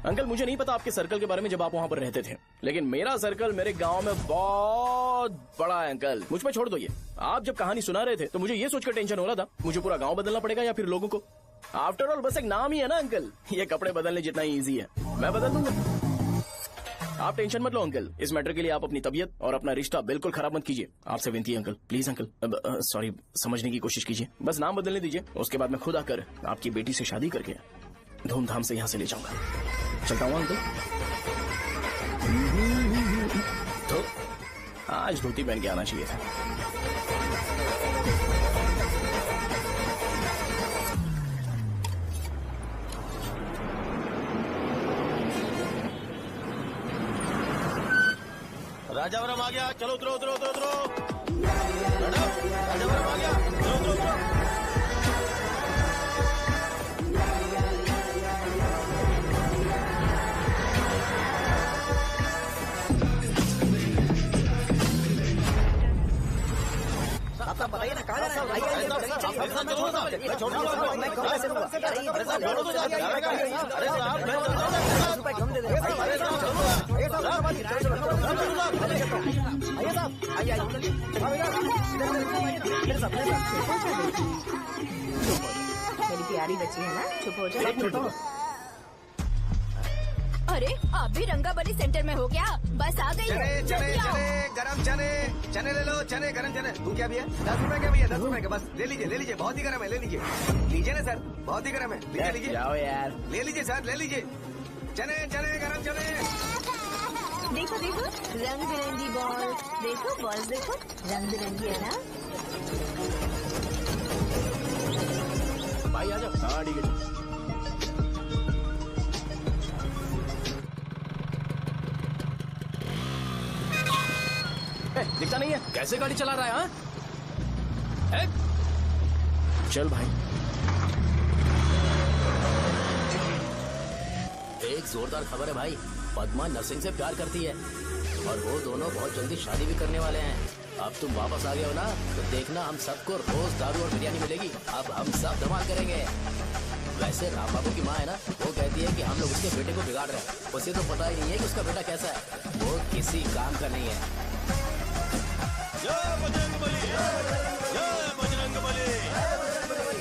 अंकल मुझे नहीं पता आपके सर्कल के बारे में जब आप वहां पर रहते थे, लेकिन मेरा सर्कल मेरे गांव में बहुत बड़ा है अंकल। मुझ पे छोड़ दो ये। आप जब कहानी सुना रहे थे तो मुझे ये सोचकर टेंशन हो रहा था मुझे पूरा गांव बदलना पड़ेगा या फिर लोगों को। आफ्टर ऑल बस एक नाम ही है ना अंकल, ये कपड़े बदलने जितना ही ईजी है। मैं बदल दूंगा, आप टेंशन मत लो अंकल। इस मैटर के लिए आप अपनी तबीयत और अपना रिश्ता बिल्कुल खराब मत कीजिए। आपसे विनती है अंकल, प्लीज अंकल। सॉरी, समझने की कोशिश कीजिए। बस नाम बदलने दीजिए, उसके बाद मैं खुद आकर आपकी बेटी से शादी करके धूमधाम से यहाँ से ले जाऊंगा। चलता हूँ अंकल। तो आज धोती पहन के आना चाहिए था। राजावरम आ गया, चलो उतरो उतरो उतरो उतरो। मैडम राजावरम आ गया, चलो उतरो उतरो। आप बताइए ना कहाँ जाना मेरी प्यारी बच्ची है ना, चुप हो जाओ। अरे आप भी रंगाबली सेंटर में हो क्या? बस आ गई चने है। चने जल्दी आओ। चने गरम चने चने ले लो, चने गरम चने। तू क्या भैया? 10 रुपए का भैया, 10 रुपए का। बस ले लीजिए, बहुत ही गरम है, ले लीजिए ना सर, बहुत ही गरम है। लीजिए जाओ यार, ले लीजिए सर, ले लीजिए। चने चने गरम चने। देखो देखो रंग बिरंगी बॉल, देखो बॉल देखो रंग बिरंगी है ना। भाई आ जाओ। हाँ ठीक है। दिखता नहीं है, कैसे गाड़ी चला रहा है? हाँ? चल भाई। एक जोरदार खबर है भाई, पद्मा नरसिंह से प्यार करती है और वो दोनों बहुत जल्दी शादी भी करने वाले हैं। अब तुम वापस आ गए हो ना, तो देखना हम सबको रोज दारू और बिरयानी मिलेगी। अब हम सब धमाल करेंगे। वैसे राम बाबू की माँ है ना, वो कहती है कि हम लोग उसके बेटे को बिगाड़ रहे हैं। उसे तो पता ही नहीं है कि उसका बेटा कैसा है, वो किसी काम का नहीं है। जय बजरंगबली, जय बजरंगबली,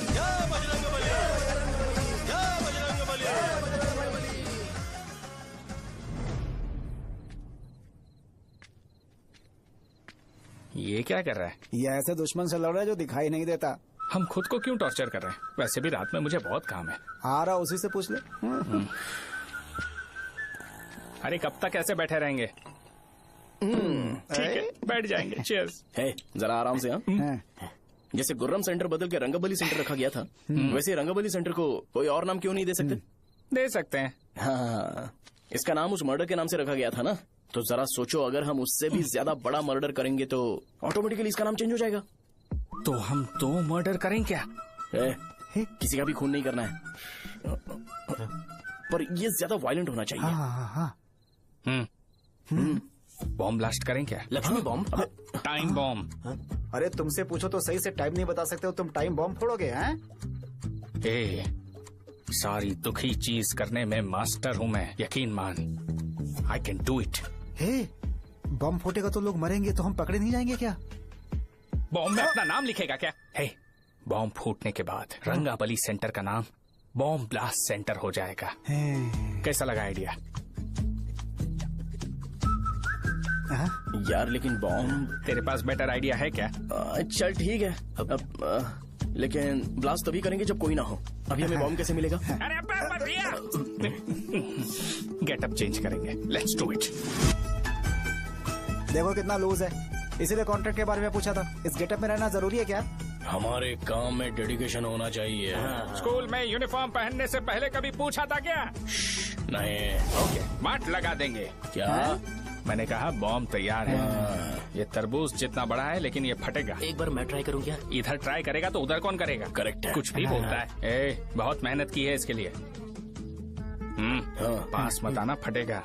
जय बजरंगबली, जय बजरंगबली। ये क्या कर रहा है? ये ऐसे दुश्मन से लड़ रहा है जो दिखाई नहीं देता। हम खुद को क्यों टॉर्चर कर रहे हैं? वैसे भी रात में मुझे बहुत काम है। आ रहा उसी से पूछ ले। अरे कब तक ऐसे बैठे रहेंगे? ठीक है, बैठ जाएंगे। चीयर्स। है जरा आराम से। हाँ, जैसे गुर्रम सेंटर बदल के रंगबली सेंटर रखा गया था, वैसे रंगबली सेंटर को कोई और नाम क्यों नहीं दे सकते? दे सकते हैं। हाँ, इसका नाम उस मर्डर के नाम से रखा गया था ना, तो जरा सोचो अगर हम उससे भी ज्यादा बड़ा मर्डर करेंगे तो ऑटोमेटिकली इसका नाम चेंज हो जाएगा। तो हम 2 मर्डर करें क्या? किसी का भी खून नहीं करना है, पर ये ज्यादा वायलेंट होना चाहिए। बॉम्ब ब्लास्ट करें क्या? लक्ष्मी बॉम्ब? Time bomb. अरे तुमसे पूछो तो सही से टाइम नहीं बता सकते हो, तुम टाइम बॉम्ब फोड़ोगे? हैं? ए, सारी दुखी चीज करने में मास्टर हूँ मैं, यकीन मान। I can do it. Bomb फूटेगा तो लोग मरेंगे, तो हम पकड़े नहीं जाएंगे क्या? बॉम्ब में अपना नाम लिखेगा क्या? हे, बॉम्ब फूटने के बाद रंगाबली सेंटर का नाम बॉम्ब ब्लास्ट सेंटर हो जाएगा। कैसा लगा आइडिया? यार लेकिन बॉम्ब, तेरे पास बेटर आइडिया है क्या? चल ठीक है, लेकिन ब्लास्ट तभी करेंगे जब कोई ना हो। अभी हमें बॉम्ब कैसे मिलेगा? अरे भैया, गेटअप चेंज करेंगे। Let's do it. देखो कितना लूज है, इसीलिए कॉन्ट्रैक्ट के बारे में पूछा था। इस गेटअप में रहना जरूरी है क्या? हमारे काम में डेडिकेशन होना चाहिए। स्कूल में यूनिफॉर्म पहनने से पहले कभी पूछा था क्या? नहीं। ओके, मार्ट लगा देंगे। क्या? मैंने कहा बॉम्ब तैयार है। ये तरबूज जितना बड़ा है लेकिन ये फटेगा। एक बार मैं ट्राई करूं क्या? इधर ट्राई करेगा तो उधर कौन करेगा? करेक्ट है। कुछ भी बोलता है। बहुत मेहनत की है इसके लिए। पास मत आना, फटेगा।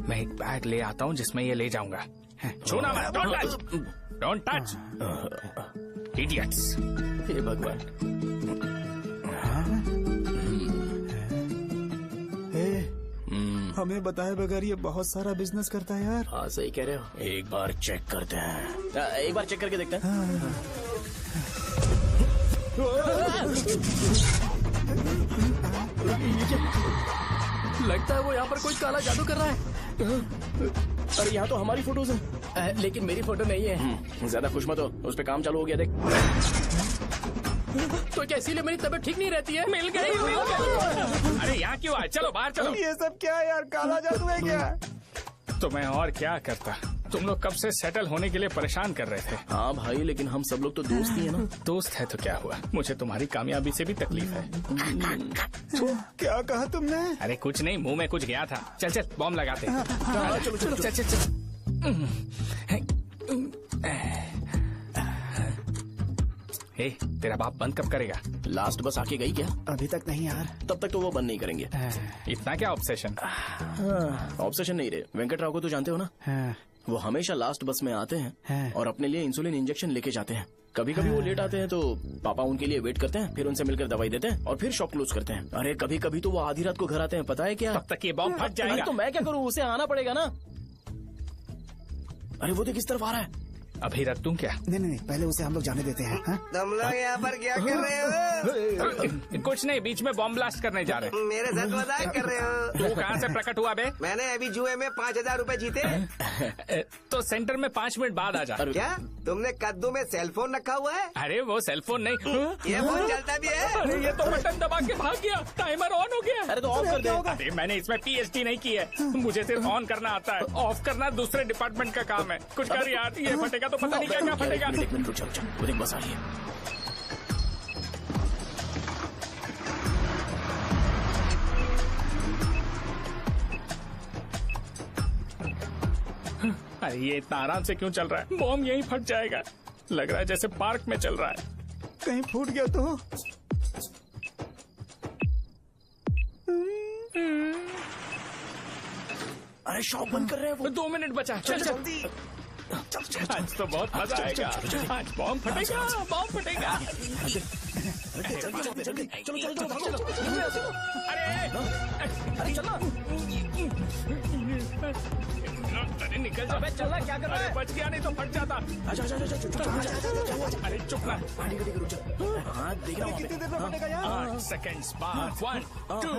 मैं एक बैग ले आता हूँ जिसमें ये ले जाऊंगा। छूना मत, डोंट टच, इडियट्स। हे भगवान। हमें बताए बगैर ये बहुत सारा बिजनेस करता है यार। हाँ सही कह रहे हो। एक बार चेक करते हैं। एक बार चेक करके देखते हैं। लगता है वो यहाँ पर कोई काला जादू कर रहा है। अरे यहाँ तो हमारी फोटोज हैं। लेकिन मेरी फोटो नहीं है। ज्यादा खुश मत हो, उस पे काम चालू हो गया। देख तो क्या इसीलिए मेरी तबीयत ठीक नहीं रहती है? मिल गई। अरे यहाँ क्यों आए? चलो बाहर चलो। ये सब क्या है यार, काला जादू है क्या? तो मैं और क्या करता? तुम लोग कब से सेटल होने के लिए परेशान कर रहे थे। हाँ भाई, लेकिन हम सब लोग तो दोस्त ही है ना। दोस्त है तो क्या हुआ? मुझे तुम्हारी कामयाबी से भी तकलीफ है। क्या कहा तुमने? अरे कुछ नहीं, मुंह में कुछ गया था। चल चल बॉम्ब लगाते हैं। चलो चलो चल चल चल। ए, तेरा बाप बंद कब करेगा? लास्ट बस आके गई क्या? अभी तक नहीं यार। तब तक तो वो बंद नहीं करेंगे। इतना क्या ऑब्सेशन? ऑब्सेशन नहीं रे। वेंकट राव को तो जानते हो ना? वो हमेशा लास्ट बस में आते हैं और अपने लिए इंसुलिन इंजेक्शन लेके जाते हैं। कभी कभी वो लेट आते हैं तो पापा उनके लिए वेट करते हैं, फिर उनसे मिलकर दवाई देते हैं और फिर शॉप क्लोज करते हैं। अरे कभी कभी तो वो आधी रात को घर आते हैं, पता है क्या? तब तक ये बॉम्ब फट जाएगा। तो मैं क्या करूँ? उसे आना पड़ेगा ना। अरे वो देख किस तरफ आ रहा है। अभी रख दूं क्या? नहीं, पहले उसे हम लोग जाने देते हैं। तुम लोग यहाँ पर क्या कर रहे हो? कुछ नहीं, बीच में बॉम्ब ब्लास्ट करने जा रहे। मेरे साथ मजाक कर रहे हो? तू कहाँ से प्रकट हुआ बे? मैंने अभी जुए में 5,000 रूपए जीते। तो सेंटर में 5 मिनट बाद आ जा। क्या तुमने कद्दू में सेल फोन रखा हुआ है? अरे वो सेल फोन नहीं, ये फोन चलता भी है। अरे ये तो बटन दबा के भाग गया, टाइमर ऑन हो गया। अरे तो ऑफ कर दे। अरे मैंने इसमें PhD नहीं की है, मुझे सिर्फ ऑन करना आता है। ऑफ करना दूसरे डिपार्टमेंट का काम है। कुछ कर यार, ये फटेगा तो पता नहीं क्या फटेगा। एक मिनट रुक जाओ, वो देख बस आ रही है। अरे ये इतना आराम से क्यों चल रहा है? बॉम्ब यहीं फट जाएगा। लग रहा है जैसे पार्क में चल रहा है। कहीं फूट गया तो? अरे शॉप बंद कर रहे हैं वो। 2 मिनट बचा। चल जल्दी। आज तो बहुत मजा आएगा। आज बॉम्ब फटेगा, बॉम्ब फटेगा। चलो। अरे चलो। अरे निकल जा। चला क्या कर रहा है? बच गया, नहीं तो फट जाता। अरे चुप ना। हाँ देख रहा हूँ। कितनी देर में फटेगा यार? 8 सेकेंड्स बाद। 1 2।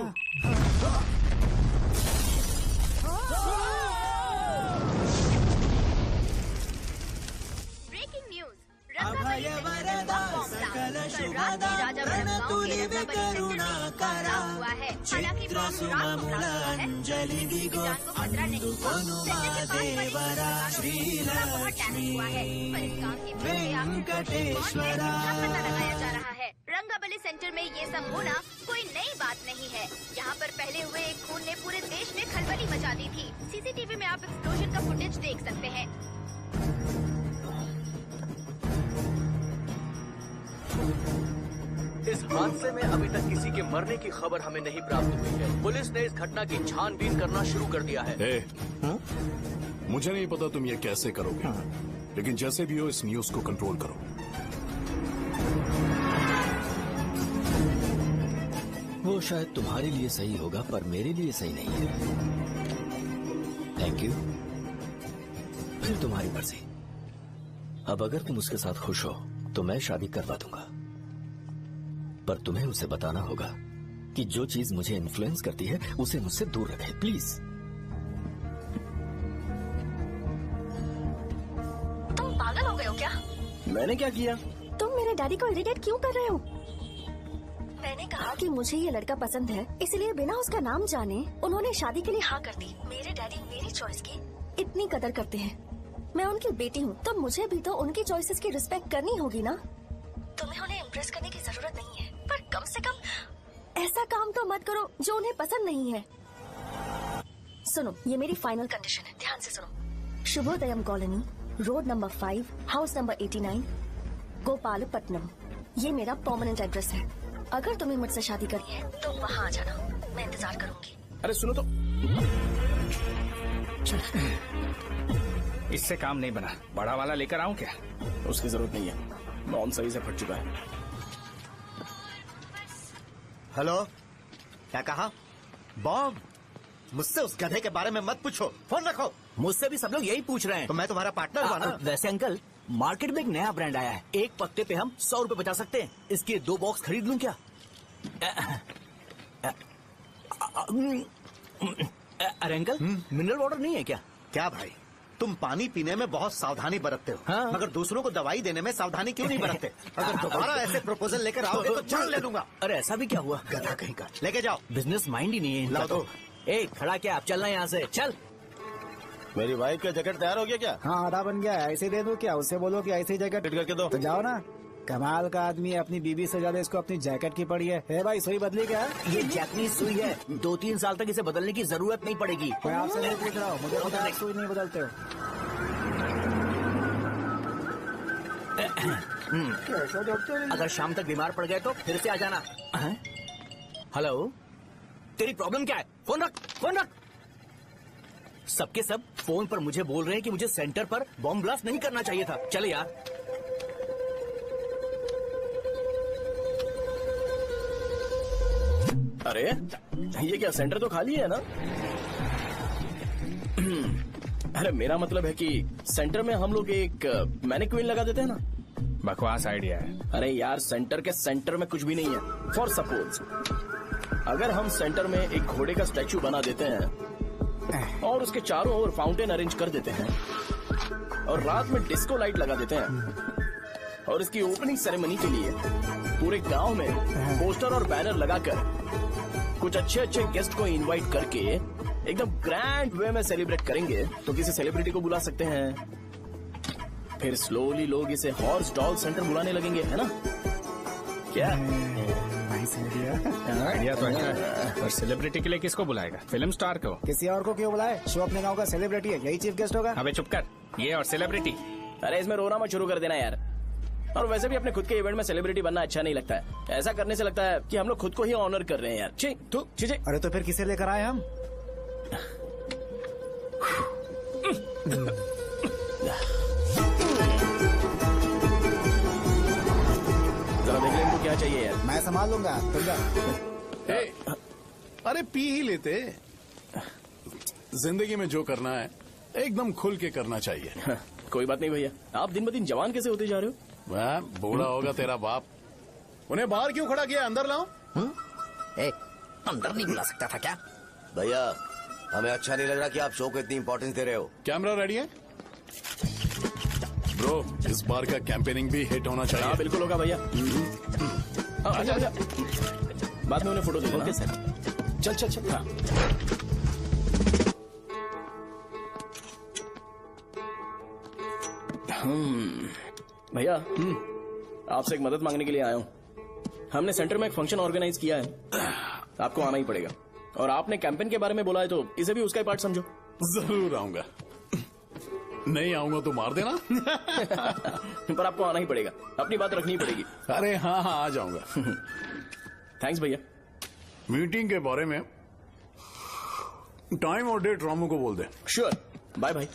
रंगाबली सेंटर में ये सब होना कोई नई बात नहीं है। यहाँ पर पहले हुए एक खून ने पूरे देश में खलबली मचा दी थी। CCTV में आप एक्सप्लोजन का फुटेज देख सकते हैं। इस हादसे में अभी तक किसी के मरने की खबर हमें नहीं प्राप्त हुई है। पुलिस ने इस घटना की छानबीन करना शुरू कर दिया है। मुझे नहीं पता तुम ये कैसे करोगे, लेकिन जैसे भी हो इस न्यूज को कंट्रोल करो। वो शायद तुम्हारे लिए सही होगा पर मेरे लिए सही नहीं है। Thank you. फिर तुम्हारी मर्जी। अब अगर तुम उसके साथ खुश हो तो मैं शादी करवा दूंगा, पर तुम्हें उसे बताना होगा कि जो चीज मुझे इन्फ्लुएंस करती है उसे मुझसे दूर रखे, प्लीज। तुम पागल हो गए हो क्या? मैंने क्या किया? तुम मेरे डैडी को इरिटेट क्यों कर रहे हो? मैंने कहा कि मुझे ये लड़का पसंद है, इसलिए बिना उसका नाम जाने उन्होंने शादी के लिए हाँ कर दी। मेरे डैडी मेरी चॉइस की इतनी कदर करते हैं। मैं उनकी बेटी हूँ, तो मुझे भी तो उनकी चॉइसेस की रिस्पेक्ट करनी होगी ना। तुम्हें उन्हें इम्प्रेस करने की जरूरत नहीं है, पर कम से कम ऐसा काम तो मत करो जो उन्हें पसंद नहीं है। सुनो, ये मेरी फाइनल कंडीशन है, ध्यान से सुनो। Shubhodayam colony, road number 5, house number 89, Gopalapatnam. ये मेरा परमानेंट एड्रेस है। अगर तुम्हें मुझसे शादी करनी है तो वहाँ आ जाना, मैं इंतजार करूंगी। अरे सुनो तो, इससे काम नहीं बना। बड़ा वाला लेकर आऊं क्या? उसकी जरूरत नहीं है, नॉन सही से फट चुका है। हेलो, क्या कहा? बॉम्ब? मुझसे उस गधे के बारे में मत पूछो, फोन रखो। मुझसे भी सब लोग यही पूछ रहे हैं। तो मैं तुम्हारा पार्टनर हुआ ना। वैसे अंकल, मार्केट में एक नया ब्रांड आया है, एक पत्ते पे हम 100 रुपए बचा सकते हैं। इसके 2 बॉक्स खरीद लूं क्या? अरे अंकल, मिनरल वाटर नहीं है क्या? क्या भाई, तुम पानी पीने में बहुत सावधानी बरतते हो, हाँ? मगर दूसरों को दवाई देने में सावधानी क्यों नहीं बरतते? अगर दोबारा ऐसे प्रपोजल लेकर आओगे तो जान ले लूंगा। अरे ऐसा भी क्या हुआ? गधा कहीं का, लेके जाओ। बिजनेस माइंड ही नहीं है इनका लाओ तो। ए, खड़ा क्या? आप चलना यहाँ से, चल। मेरी वाइफ का जैकेट तैयार हो गया क्या? हाँ, आधा बन गया है। ऐसे दे दो क्या? उससे बोलो कि ऐसे ही जैकेट फिट करके दो। तो जाओ ना। कमाल का आदमी है, अपनी बीवी से ज्यादा इसको अपनी जैकेट की पड़ी है। हे भाई, सुई बदली क्या? ये जैपनीज सुई है, 2-3 साल तक इसे बदलने की जरूरत नहीं पड़ेगी। मैं आपसे नहीं पूछ रहा हूँ, मुझे पता है सुई नहीं बदलते हो। अगर शाम तक बीमार पड़ गए तो फिर से आ जाना। हेलो, तेरी प्रॉब्लम क्या है? फोन रख, फोन रख। सबके सब फोन पर मुझे बोल रहे हैं कि मुझे सेंटर पर बॉम्ब ब्लास्ट नहीं करना चाहिए था। चले यार। अरे ये क्या, सेंटर तो खाली है ना? अरे मेरा मतलब है कि सेंटर में हम लोग एक मैनिक्विन लगा देते हैं ना। बकवास आइडिया है। अरे यार, सेंटर के सेंटर में कुछ भी नहीं है। फॉर सपोज अगर हम सेंटर में एक घोड़े का स्टैचू बना देते हैं और उसके चारों ओर फाउंटेन अरेंज कर देते हैं और रात में डिस्को लाइट लगा देते हैं और इसकी ओपनिंग सेरेमनी के लिए पूरे गांव में पोस्टर और बैनर लगाकर कुछ अच्छे अच्छे गेस्ट को इनवाइट करके एकदम ग्रैंड वे में सेलिब्रेट करेंगे, तो किसी सेलिब्रिटी को बुला सकते हैं। फिर स्लोली लोग इसे हॉर्स डॉल सेंटर बुलाने लगेंगे, है ना? क्या आइडिया तो अच्छा है, पर सेलिब्रिटी के लिए किसको बुलाएगा? फिल्म स्टार को? किसी और को क्यों बुलाए? शो अपने गांव का सेलिब्रिटी है, यही चीफ गेस्ट होगा। अबे चुप कर, ये और सेलिब्रिटी। अरे इसमें रोना मत शुरू कर देना यार। और वैसे भी अपने खुद के इवेंट में सेलिब्रिटी बनना अच्छा नहीं लगता है। ऐसा करने से लगता है कि हम लोग खुद को ही ऑनर कर रहे हैं यार। छी। अरे तो फिर किसे लेकर आए हम? जरा देख ले इनको क्या चाहिए यार। मैं संभाल लूंगा, तुम जा। अरे पी ही लेते। जिंदगी में जो करना है एकदम खुल के करना चाहिए। कोई बात नहीं भैया, आप दिन ब दिन जवान कैसे होते जा रहे हो? वह बूढ़ा होगा तेरा बाप। उन्हें बाहर क्यों खड़ा किया? अंदर लाओ। अंदर नहीं बुला सकता था क्या? भैया, हमें अच्छा नहीं लग रहा कि आप शो को इतनी इम्पोर्टेंस दे रहे हो। कैमरा रेडी है? ब्रो, इस बार का कैंपेनिंग भी हिट होना चाहिए। हाँ बिल्कुल होगा भैया। अच्छा, बाद में उन्हें फोटो दे देना। चल चल चल। हाँ। भैया, आपसे एक मदद मांगने के लिए आया हूँ। हमने सेंटर में एक फंक्शन ऑर्गेनाइज किया है, आपको आना ही पड़ेगा। और आपने कैंपेन के बारे में बोला है तो इसे भी उसका ही पार्ट समझो। जरूर आऊंगा। नहीं आऊंगा तो मार देना। पर आपको आना ही पड़ेगा, अपनी बात रखनी पड़ेगी। अरे हाँ हाँ, आ जाऊंगा। थैंक्स भैया। मीटिंग के बारे में टाइम और डेट रामू को बोल दे। Sure, bye bye.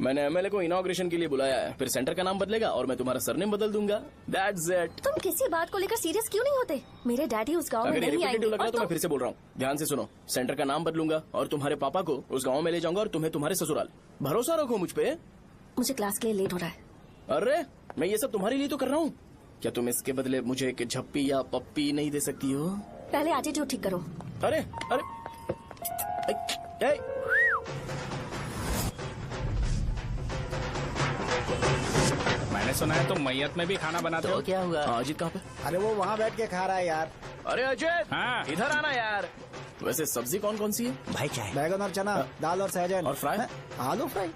मैंने एमएलए को इनॉग्रेशन के लिए बुलाया है, फिर सेंटर का नाम बदलेगा और मैं तुम्हारा सरनेम बदल दूंगा। That's it. तुम किसी बात को लेकर सीरियस क्यों नहीं होते? मेरे डैडी उस गांव में नहीं आएंगे। लग रहा तो मैं फिर से बोल रहा हूँ, ध्यान से सुनो। सेंटर का नाम बदलूंगा और तुम्हारे पापा को उस गांव में ले जाऊंगा और तुम्हें तुम्हारे ससुराल। भरोसा रखो मुझ पे। मुझे क्लास के लिए लेट हो रहा है। अरे मैं ये सब तुम्हारे लिए तो कर रहा हूँ। क्या तुम इसके बदले मुझे एक झप्पी या पप्पी नहीं दे सकती हो? पहले एटीट्यूड ठीक करो। अरे अरे ए, ए, मैंने सुना है तुम मैयत में भी खाना बनाते हो। क्या हुआ? अजीत कहाँ पे? अरे वो वहाँ बैठ के खा रहा है यार। अरे अजय हाँ। इधर आना यार। वैसे सब्जी कौन कौन सी है? भाई क्या है? बैगन और चना, दाल और सहजन और फ्राई? आलू फ्राई।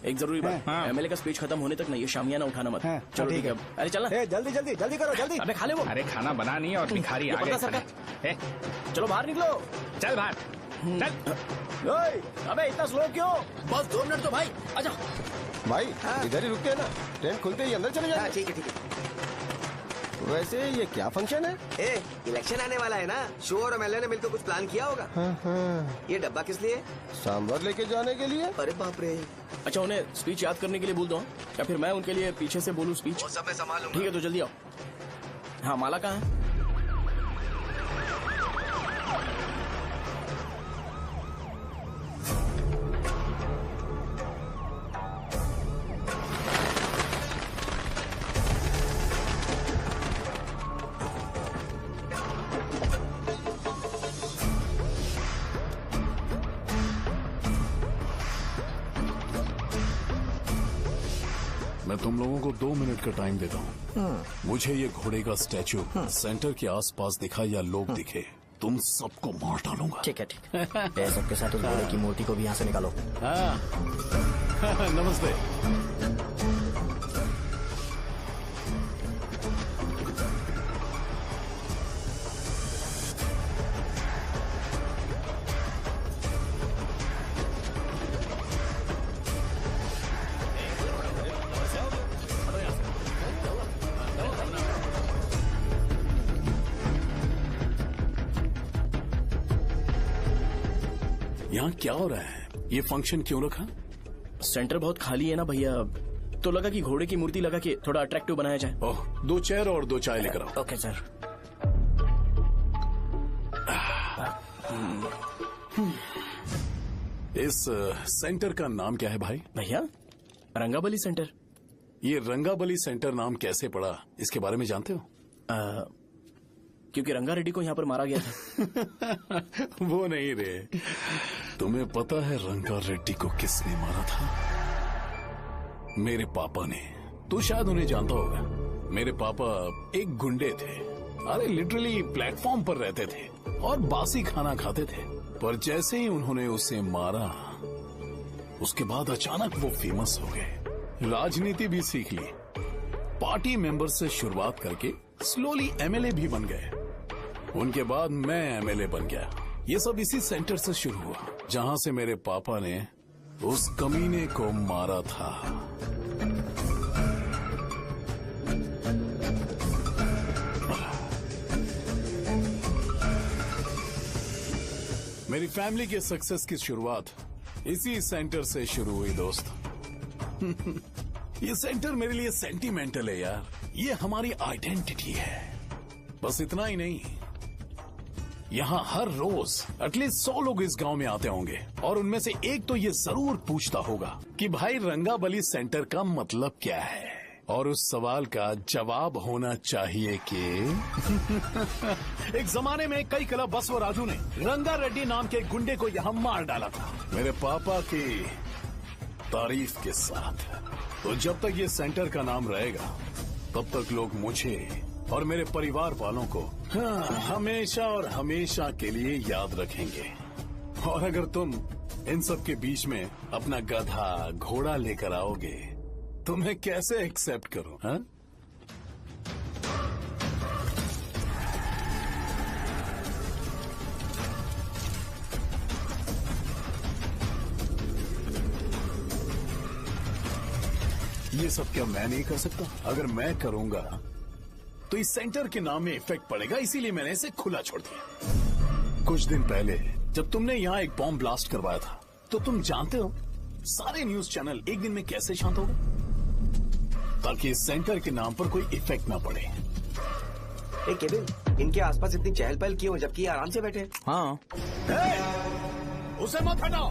एक जरूरी बात, हाँ। एमएलए का स्पीच खत्म होने तक ना ये शामियाना उठाना मत। चलो ठीक है। अरे चलना। जल्दी जल्दी जल्दी करो जल्दी। अबे खा ले वो। अरे खाना बना नहीं और भिखारी ये आ गए पता खाने। ए, चलो बाहर निकलो। चल बाहर चल। ओए, अबे इतना स्लो क्यों? बस 2 मिनट तो भाई, आजा। भाई इधर ही रुकते हैं ना, ट्रेन खुलते ही अंदर चले जाएंगे। ठीक है ठीक है। वैसे ये क्या फंक्शन है? ए, इलेक्शन आने वाला है ना, शो और एमएलए ने मिलकर कुछ प्लान किया होगा। ये डब्बा किस लिए? सांभर लेके जाने के लिए। अरे बाप रे। अच्छा उन्हें स्पीच याद करने के लिए बोल दो या फिर मैं उनके लिए पीछे से बोलूं स्पीच? वो सब मैं संभाल लूंगा। ठीक है तो जल्दी आओ। हाँ माला कहाँ है? मैं तुम लोगों को 2 मिनट का टाइम देता हूँ। मुझे ये घोड़े का स्टैचू सेंटर के आसपास दिखा या लोग दिखे, तुम सबको मार डालूंगा। ठीक है ठीक है। सबके साथ उस घोड़े की मूर्ति को भी यहाँ से निकालो। हाँ। नमस्ते। यहाँ क्या हो रहा है? ये फंक्शन क्यों रखा? सेंटर बहुत खाली है ना भैया, तो लगा कि घोड़े की मूर्ति लगा के थोड़ा अट्रैक्टिव बनाया जाए। ओह, 2 चेयर और 2 चाय लेकर आओ। Okay sir. इस सेंटर का नाम क्या है भाई? भैया रंगाबली सेंटर। ये रंगाबली सेंटर नाम कैसे पड़ा, इसके बारे में जानते हो? क्योंकि रंगा रेड्डी को यहाँ पर मारा गया था। वो नहीं रे, तुम्हें पता है रंगा रेड्डी को किसने मारा था? मेरे पापा ने। तू शायद उन्हें जानता होगा। मेरे पापा एक गुंडे थे। अरे लिटरली प्लेटफॉर्म पर रहते थे और बासी खाना खाते थे। पर जैसे ही उन्होंने उसे मारा, उसके बाद अचानक वो फेमस हो गए। राजनीति भी सीख ली, पार्टी मेंबर से शुरुआत करके स्लोली एमएलए भी बन गए। उनके बाद मैं एमएलए बन गया। ये सब इसी सेंटर से शुरू हुआ, जहां से मेरे पापा ने उस कमीने को मारा था। मेरी फैमिली के सक्सेस की शुरुआत इसी सेंटर से शुरू हुई दोस्त। ये सेंटर मेरे लिए सेंटिमेंटल है यार। ये हमारी आइडेंटिटी है। बस इतना ही नहीं, यहाँ हर रोज एटलीस्ट 100 लोग इस गांव में आते होंगे और उनमें से एक तो ये जरूर पूछता होगा कि भाई रंगाबली सेंटर का मतलब क्या है, और उस सवाल का जवाब होना चाहिए कि एक जमाने में कई कला बसव राजू ने रंगा रेड्डी नाम के गुंडे को यहाँ मार डाला था, मेरे पापा की तारीफ के साथ। तो जब तक ये सेंटर का नाम रहेगा तब तक लोग मुझे और मेरे परिवार वालों को हमेशा और हमेशा के लिए याद रखेंगे। और अगर तुम इन सब के बीच में अपना गधा घोड़ा लेकर आओगे तो मैं कैसे एक्सेप्ट करूं? हाँ? ये सब क्या मैं नहीं कर सकता? अगर मैं करूंगा तो इस सेंटर के नाम में इफेक्ट पड़ेगा, इसीलिए मैंने इसे खुला छोड़ दिया। कुछ दिन पहले जब तुमने यहाँ एक बॉम्ब ब्लास्ट करवाया था, तो तुम जानते हो सारे न्यूज चैनल एक दिन में कैसे शांत हो गए? ताकि इस सेंटर के नाम पर कोई इफेक्ट ना पड़े। केविन, इनके आसपास इतनी चहल पहल क्यों, जबकि आराम से बैठे? हाँ। उसे मत हटाओ,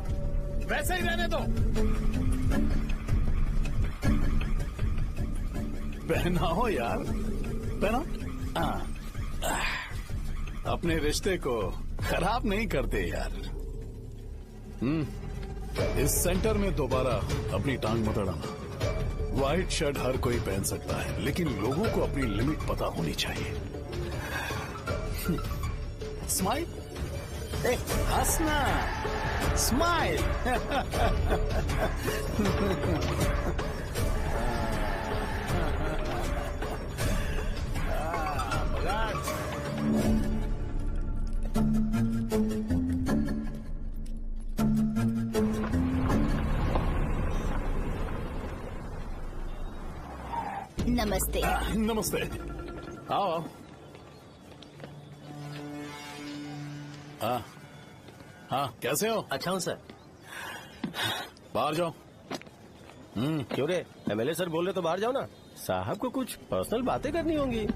वैसे ही रहने दो। पहनाओ यार, पहनाओ। अपने रिश्ते को खराब नहीं करते यार। इस सेंटर में दोबारा अपनी टांग मत अड़ाना। व्हाइट शर्ट हर कोई पहन सकता है, लेकिन लोगों को अपनी लिमिट पता होनी चाहिए। स्माइल, हंसना, स्माइल। नमस्ते। नमस्ते, आओ। हाँ हाँ, कैसे हो? अच्छा हूँ सर। बाहर जाओ। क्यों रे, एमएलए सर बोल रहे तो बाहर जाओ ना। साहब को कुछ पर्सनल बातें करनी होंगी।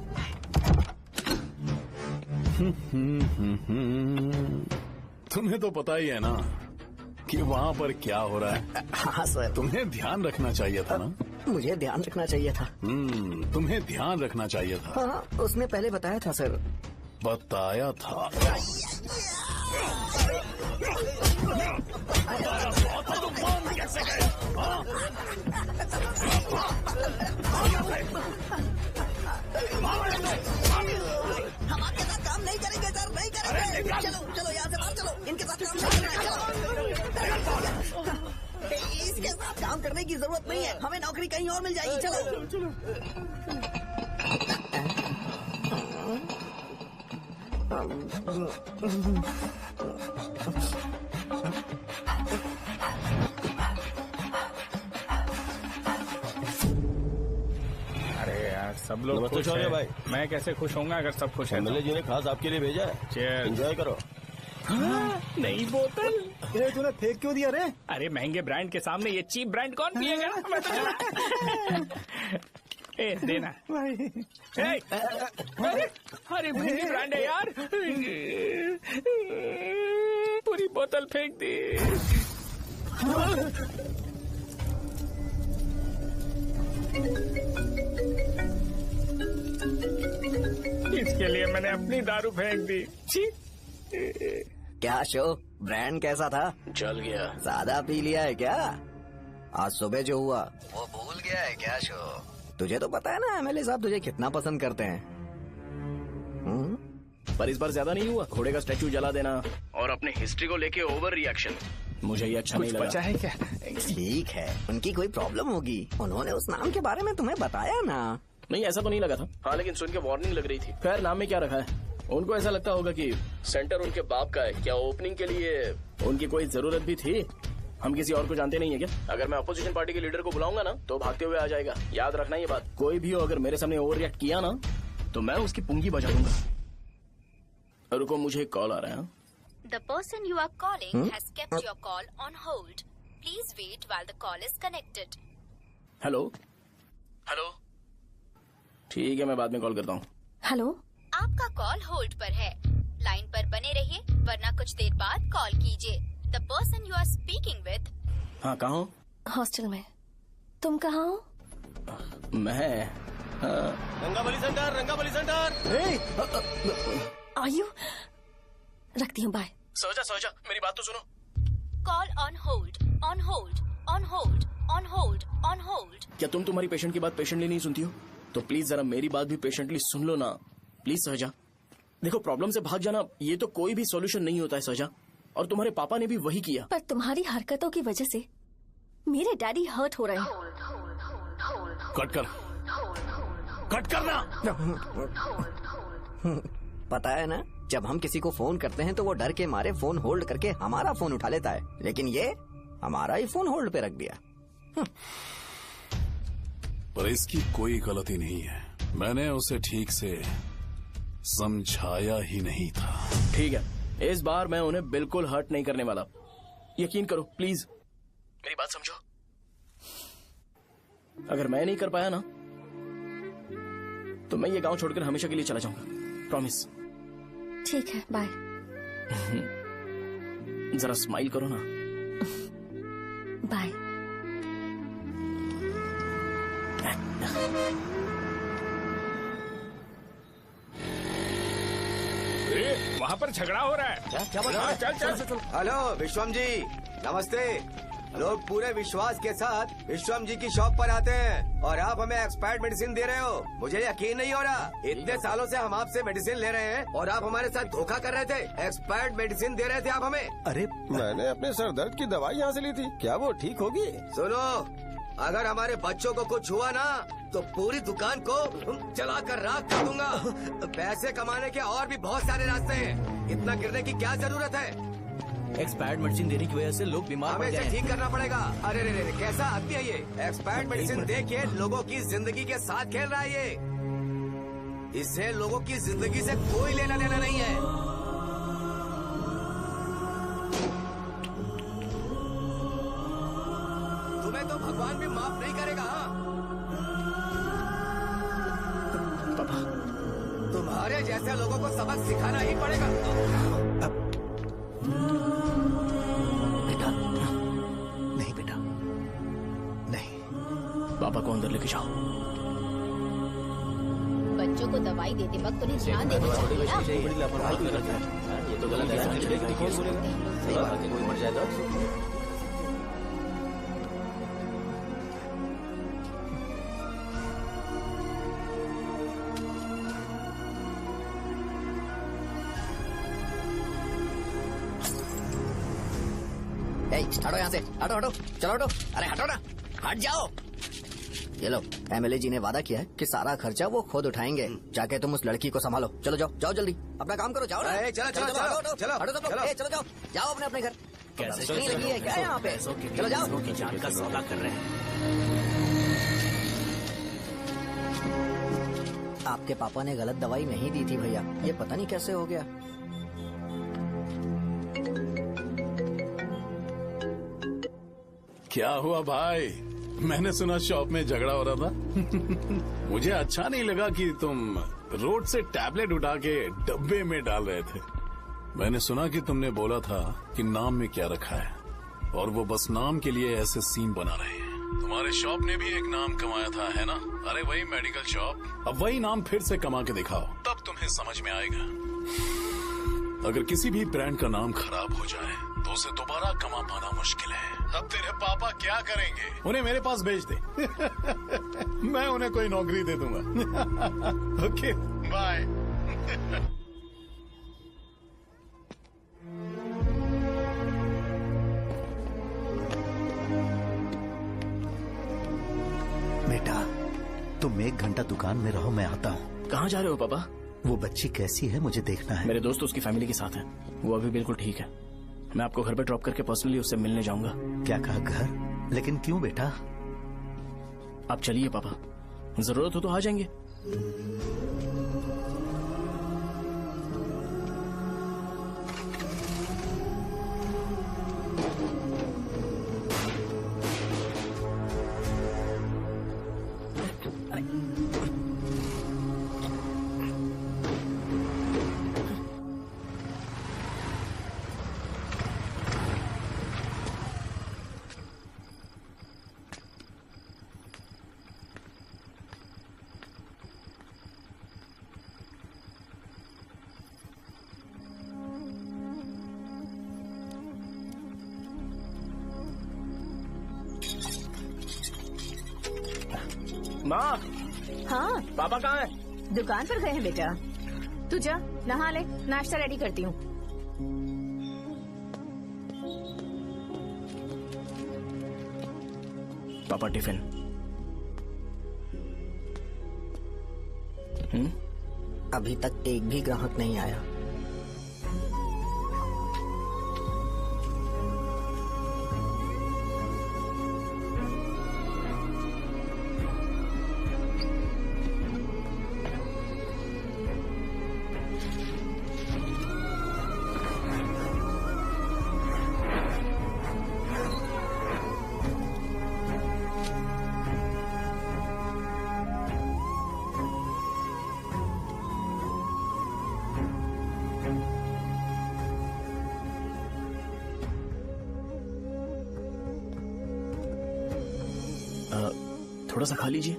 तुम्हें तो पता ही है ना कि वहाँ पर क्या हो रहा है। हाँ सर। तुम्हें ध्यान रखना चाहिए था ना। मुझे ध्यान रखना चाहिए था। तुम्हें ध्यान रखना चाहिए था। हाँ, उसने पहले बताया था सर। बताया था। हमारे साथ काम नहीं करेंगे सर, नहीं करेंगे। चलो चलो यहाँ से बाहर चलो, इनके साथ काम नहीं करना। इसके साथ काम करने की जरूरत नहीं है, हमें नौकरी कहीं और मिल जाएगी। चलो। अरे यार, सब लोग नमस्ते खुश शौर्य हैं। भाई। मैं कैसे खुश होऊंगा अगर सब खुश हैं तो? एमएलए जी ने खास आपके लिए भेजा है। Cheers। एंजॉय करो। नई बोतल। ये तूने फेंक क्यों दिया रे? अरे महंगे ब्रांड के सामने ये चीप ब्रांड कौन पिएगा? मैं तो ए देना। ए, अरे महंगी ब्रांड है यार। पूरी बोतल फेंक दी। इसके लिए मैंने अपनी दारू फेंक दी। छी। क्या शो, ब्रांड कैसा था? चल गया। ज्यादा पी लिया है क्या? आज सुबह जो हुआ वो भूल गया है क्या शो? तुझे तो पता है ना एमएलए साहब तुझे कितना पसंद करते हैं। पर इस बार ज्यादा नहीं हुआ। घोड़े का स्टैचू जला देना और अपने हिस्ट्री को लेके ओवर रिएक्शन, मुझे ये अच्छा नहीं लगा। बचा है क्या? ठीक है, उनकी कोई प्रॉब्लम होगी। उन्होंने उस नाम के बारे में तुम्हें बताया ना? नहीं, ऐसा तो नहीं लगा था। हाँ, लेकिन सुन के वार्निंग लग रही थी। खैर, नाम में क्या रखा है? उनको ऐसा लगता होगा कि सेंटर उनके बाप का है। क्या ओपनिंग के लिए उनकी कोई जरूरत भी थी? हम किसी और को जानते नहीं है क्या? अगर मैं अपोजिशन पार्टी के लीडर को बुलाऊंगा ना तो भागते हुए आ जाएगा। याद रखना ये बात। कोई भी हो अगर मेरे सामने ओवर रिएक्ट किया ना तो मैं उसकी पुंगी बजा दूंगा। रुको, मुझे एक कॉल आ रहा है। The person you are calling has kept your call on hold. Please wait while the call is connected. Hello hello, ठीक है, मैं बाद में कॉल करता हूँ। हेलो, आपका कॉल होल्ड पर है। लाइन पर बने रहिए वरना कुछ देर बाद कॉल कीजिए। The person you are speaking with। हाँ, कहाँ हो? हॉस्टल में। तुम कहाँ हो? मैं रंगाबली सेंटर, रंगाबली सेंटर। आयु, रखती हूँ, बाय। सोचा मेरी बात तो सुनो। Call on hold, on hold, on hold, on hold, on hold। क्या तुम तुम्हारी पेशेंट की बात पेशेंटली नहीं सुनती हो? तो प्लीज जरा मेरी बात भी पेशेंटली सुन लो ना। प्लीज सहजा, देखो प्रॉब्लम से भाग जाना ये तो कोई भी सॉल्यूशन नहीं होता है सहजा, और तुम्हारे पापा ने भी वही किया। पर तुम्हारी हरकतों की वजह से मेरे डैडी हर्ट हो रहे हैं। कट करना। पता है ना, जब हम किसी को फोन करते हैं तो वो डर के मारे फोन होल्ड करके हमारा फोन उठा लेता है, लेकिन ये हमारा ही फोन होल्ड पे रख दिया। पर इसकी कोई गलती नहीं है। मैंने उसे ठीक से समझाया ही नहीं था। ठीक है, इस बार मैं उन्हें बिल्कुल हर्ट नहीं करने वाला। यकीन करो प्लीज, मेरी बात समझो। अगर मैं नहीं कर पाया ना तो मैं ये गांव छोड़कर हमेशा के लिए चला जाऊंगा। प्रॉमिस। ठीक है, बाय। जरा स्माइल करो ना। बाय। वहाँ पर झगड़ा हो रहा है। क्या बोल रहा है? चल चल। हेलो विश्वम जी, नमस्ते। लोग पूरे विश्वास के साथ विश्वम जी की शॉप पर आते हैं और आप हमें एक्सपायर्ड मेडिसिन दे रहे हो। मुझे यकीन नहीं हो रहा, इतने सालों से हम आपसे मेडिसिन ले रहे हैं और आप हमारे साथ धोखा कर रहे थे। एक्सपायर्ड मेडिसिन दे रहे थे आप हमें। अरे मैंने अपने सर दर्द की दवाई यहाँ से ली थी, क्या वो ठीक होगी? सुनो, अगर हमारे बच्चों को कुछ हुआ ना तो पूरी दुकान को जला कर राख कर दूंगा। पैसे कमाने के और भी बहुत सारे रास्ते हैं, इतना गिरने की क्या जरूरत है? एक्सपायर्ड मेडिसिन देने की वजह से लोग बीमार पड़ हमें गए इसे ठीक करना पड़ेगा। अरे रे रे, कैसा आदमी है ये? एक्सपायर्ड मेडिसिन दे के लोगों की जिंदगी के साथ खेल रहा है ये। इससे लोगों की जिंदगी से कोई लेना देना नहीं है। तुम्हें तो भगवान भी माफ नहीं करेगा। पापा, तुम्हारे जैसे लोगों को सबक सिखाना ही पड़ेगा। बेटा, नहीं बेटा, नहीं। पापा को अंदर लेके जाओ। बच्चों को दवाई देते वक्त उन्हें ध्यान देना चाहिए ना। बड़ी लापरवाही कर रखा है। ये तो गलत है। कौन बोलेगा? सही बात है, कोई मर जाए तो। हटो यहाँ से, हटो हटो, चलो हटो, अरे हटो ना, हट जाओ। ये लो, एमएलए जी ने वादा किया है कि सारा खर्चा वो खुद उठाएंगे। जाके तुम उस लड़की को संभालो। चलो जाओ, जाओ जल्दी, अपना काम करो, जाओ ना। चलो चलो चलो हटो, चलो हटो सब लोग, चलो जाओ, जाओ अपने अपने घर। कैसे नहीं लगी है क्या यहाँ पे? चलो जाओ। की जान का सौदा कर रहे हैं। आपके पापा ने गलत दवाई नहीं दी थी भैया, ये पता नहीं कैसे हो गया। क्या हुआ भाई? मैंने सुना शॉप में झगड़ा हो रहा था। मुझे अच्छा नहीं लगा कि तुम रोड से टैबलेट उठा के डब्बे में डाल रहे थे। मैंने सुना कि तुमने बोला था कि नाम में क्या रखा है और वो बस नाम के लिए ऐसे सीन बना रहे हैं। तुम्हारे शॉप ने भी एक नाम कमाया था, है ना? अरे वही मेडिकल शॉप, अब वही नाम फिर से कमा के दिखाओ, तब तुम्हें समझ में आएगा। अगर किसी भी ब्रांड का नाम खराब हो जाए तो उसे दोबारा कमा पाना मुश्किल है। अब तेरे पापा क्या करेंगे? उन्हें मेरे पास भेज दे। मैं उन्हें कोई नौकरी दे दूंगा। Okay, bye. बेटा, तुम 1 घंटा दुकान में रहो, मैं आता हूँ। कहाँ जा रहे हो पापा? वो बच्ची कैसी है मुझे देखना है। मेरे दोस्त उसकी फैमिली के साथ है, वो अभी बिल्कुल ठीक है। मैं आपको घर पे ड्रॉप करके पर्सनली उससे मिलने जाऊंगा। क्या कहा घर? लेकिन क्यों बेटा? आप चलिए पापा, जरूरत हो तो आ जाएंगे। माँ, हाँ पापा कहाँ हैं? दुकान पर गए हैं बेटा। तू जा नहा ले, नाश्ता रेडी करती हूँ। पापा टिफिन। अभी तक एक भी ग्राहक नहीं आया। थोड़ा सा खा लीजिए।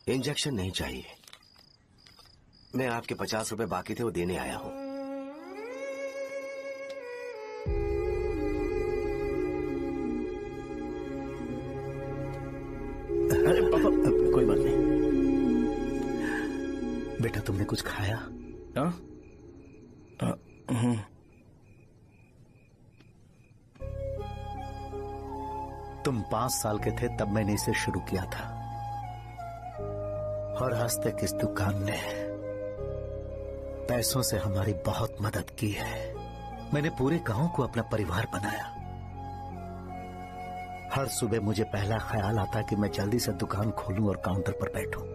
इंजेक्शन नहीं चाहिए। मैं आपके 50 रुपए बाकी थे वो देने आया हूं। अरे पापा कोई बात नहीं। बेटा तुमने कुछ खाया? हाँ? तुम 5 साल के थे तब मैंने इसे शुरू किया था और आज तक इस दुकान ने पैसों से हमारी बहुत मदद की है। मैंने पूरे गांव को अपना परिवार बनाया। हर सुबह मुझे पहला ख्याल आता कि मैं जल्दी से दुकान खोलूं और काउंटर पर बैठूं।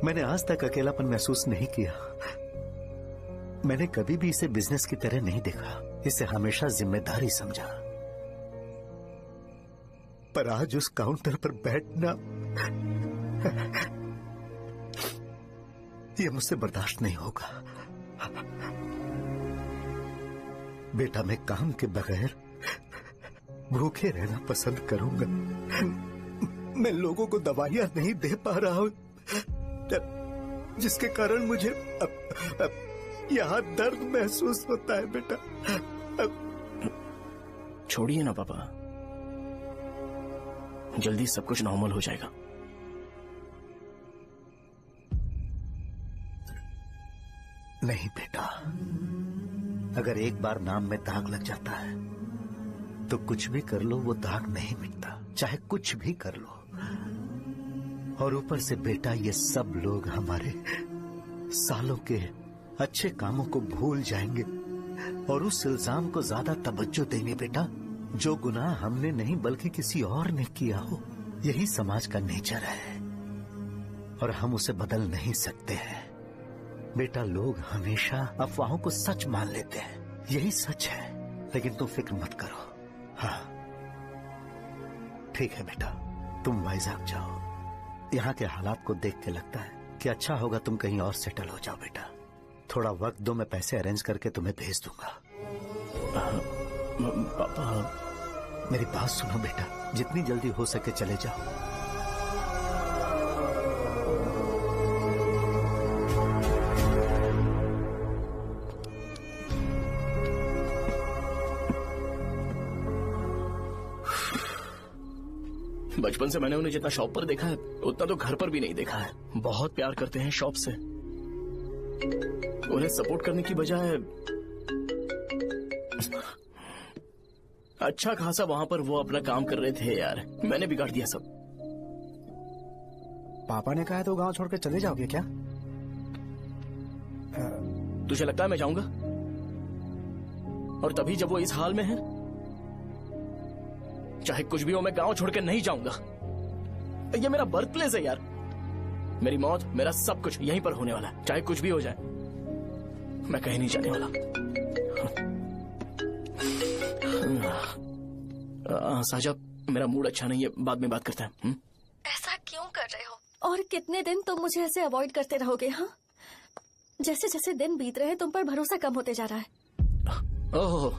मैंने आज तक अकेलापन महसूस नहीं किया। मैंने कभी भी इसे बिजनेस की तरह नहीं देखा, इसे हमेशा जिम्मेदारी समझा। पर आज उस काउंटर पर बैठना यह मुझसे बर्दाश्त नहीं होगा। बेटा मैं काम के बगैर भूखे रहना पसंद करूंगा। मैं लोगों को दवाइयां नहीं दे पा रहा हूं, जिसके कारण मुझे यहां दर्द महसूस होता है। बेटा छोड़िए ना पापा, जल्दी सब कुछ नॉर्मल हो जाएगा। नहीं बेटा, अगर एक बार नाम में दाग लग जाता है तो कुछ भी कर लो वो दाग नहीं मिटता, चाहे कुछ भी कर लो। और ऊपर से बेटा ये सब लोग हमारे सालों के अच्छे कामों को भूल जाएंगे और उस इल्जाम को ज्यादा तवज्जो देंगे बेटा जो गुनाह हमने नहीं बल्कि किसी और ने किया हो। यही समाज का नेचर है और हम उसे बदल नहीं सकते हैं। बेटा लोग हमेशा अफवाहों को सच मान लेते हैं, यही सच है। लेकिन तुम फिक्र मत करो। हाँ ठीक है बेटा, तुम वाइजैक जाओ। यहाँ के हालात को देख के लगता है कि अच्छा होगा तुम कहीं और सेटल हो जाओ। बेटा थोड़ा वक्त दो, मैं पैसे अरेंज करके तुम्हें भेज दूंगा। पापा मेरी बात सुनो बेटा, जितनी जल्दी हो सके चले जाओ। बचपन से मैंने उन्हें जितना शॉप पर देखा है उतना तो घर पर भी नहीं देखा है। बहुत प्यार करते हैं शॉप से। उन्हें सपोर्ट करने की बजाय अच्छा खासा वहां पर वो अपना काम कर रहे थे। यार मैंने बिगाड़ दिया सब। पापा ने कहा तो गांव छोड़कर चले जाओगे क्या? तुझे लगता है मैं जाऊंगा? और तभी जब वो इस हाल में है, चाहे कुछ भी हो मैं गांव छोड़कर नहीं जाऊंगा। ये मेरा बर्थ प्लेस है यार। मेरी मौत, मेरा सब कुछ यहीं पर होने वाला है। चाहे कुछ भी हो जाए मैं कहीं नहीं जाने वाला। साहब मेरा मूड अच्छा नहीं है, बाद में बात करते हैं। ऐसा क्यों कर रहे हो? और कितने दिन तुम मुझे ऐसे अवॉइड करते रहोगे? हाँ, जैसे जैसे दिन बीत रहे हैं तुम पर भरोसा कम होते जा रहा है। ओह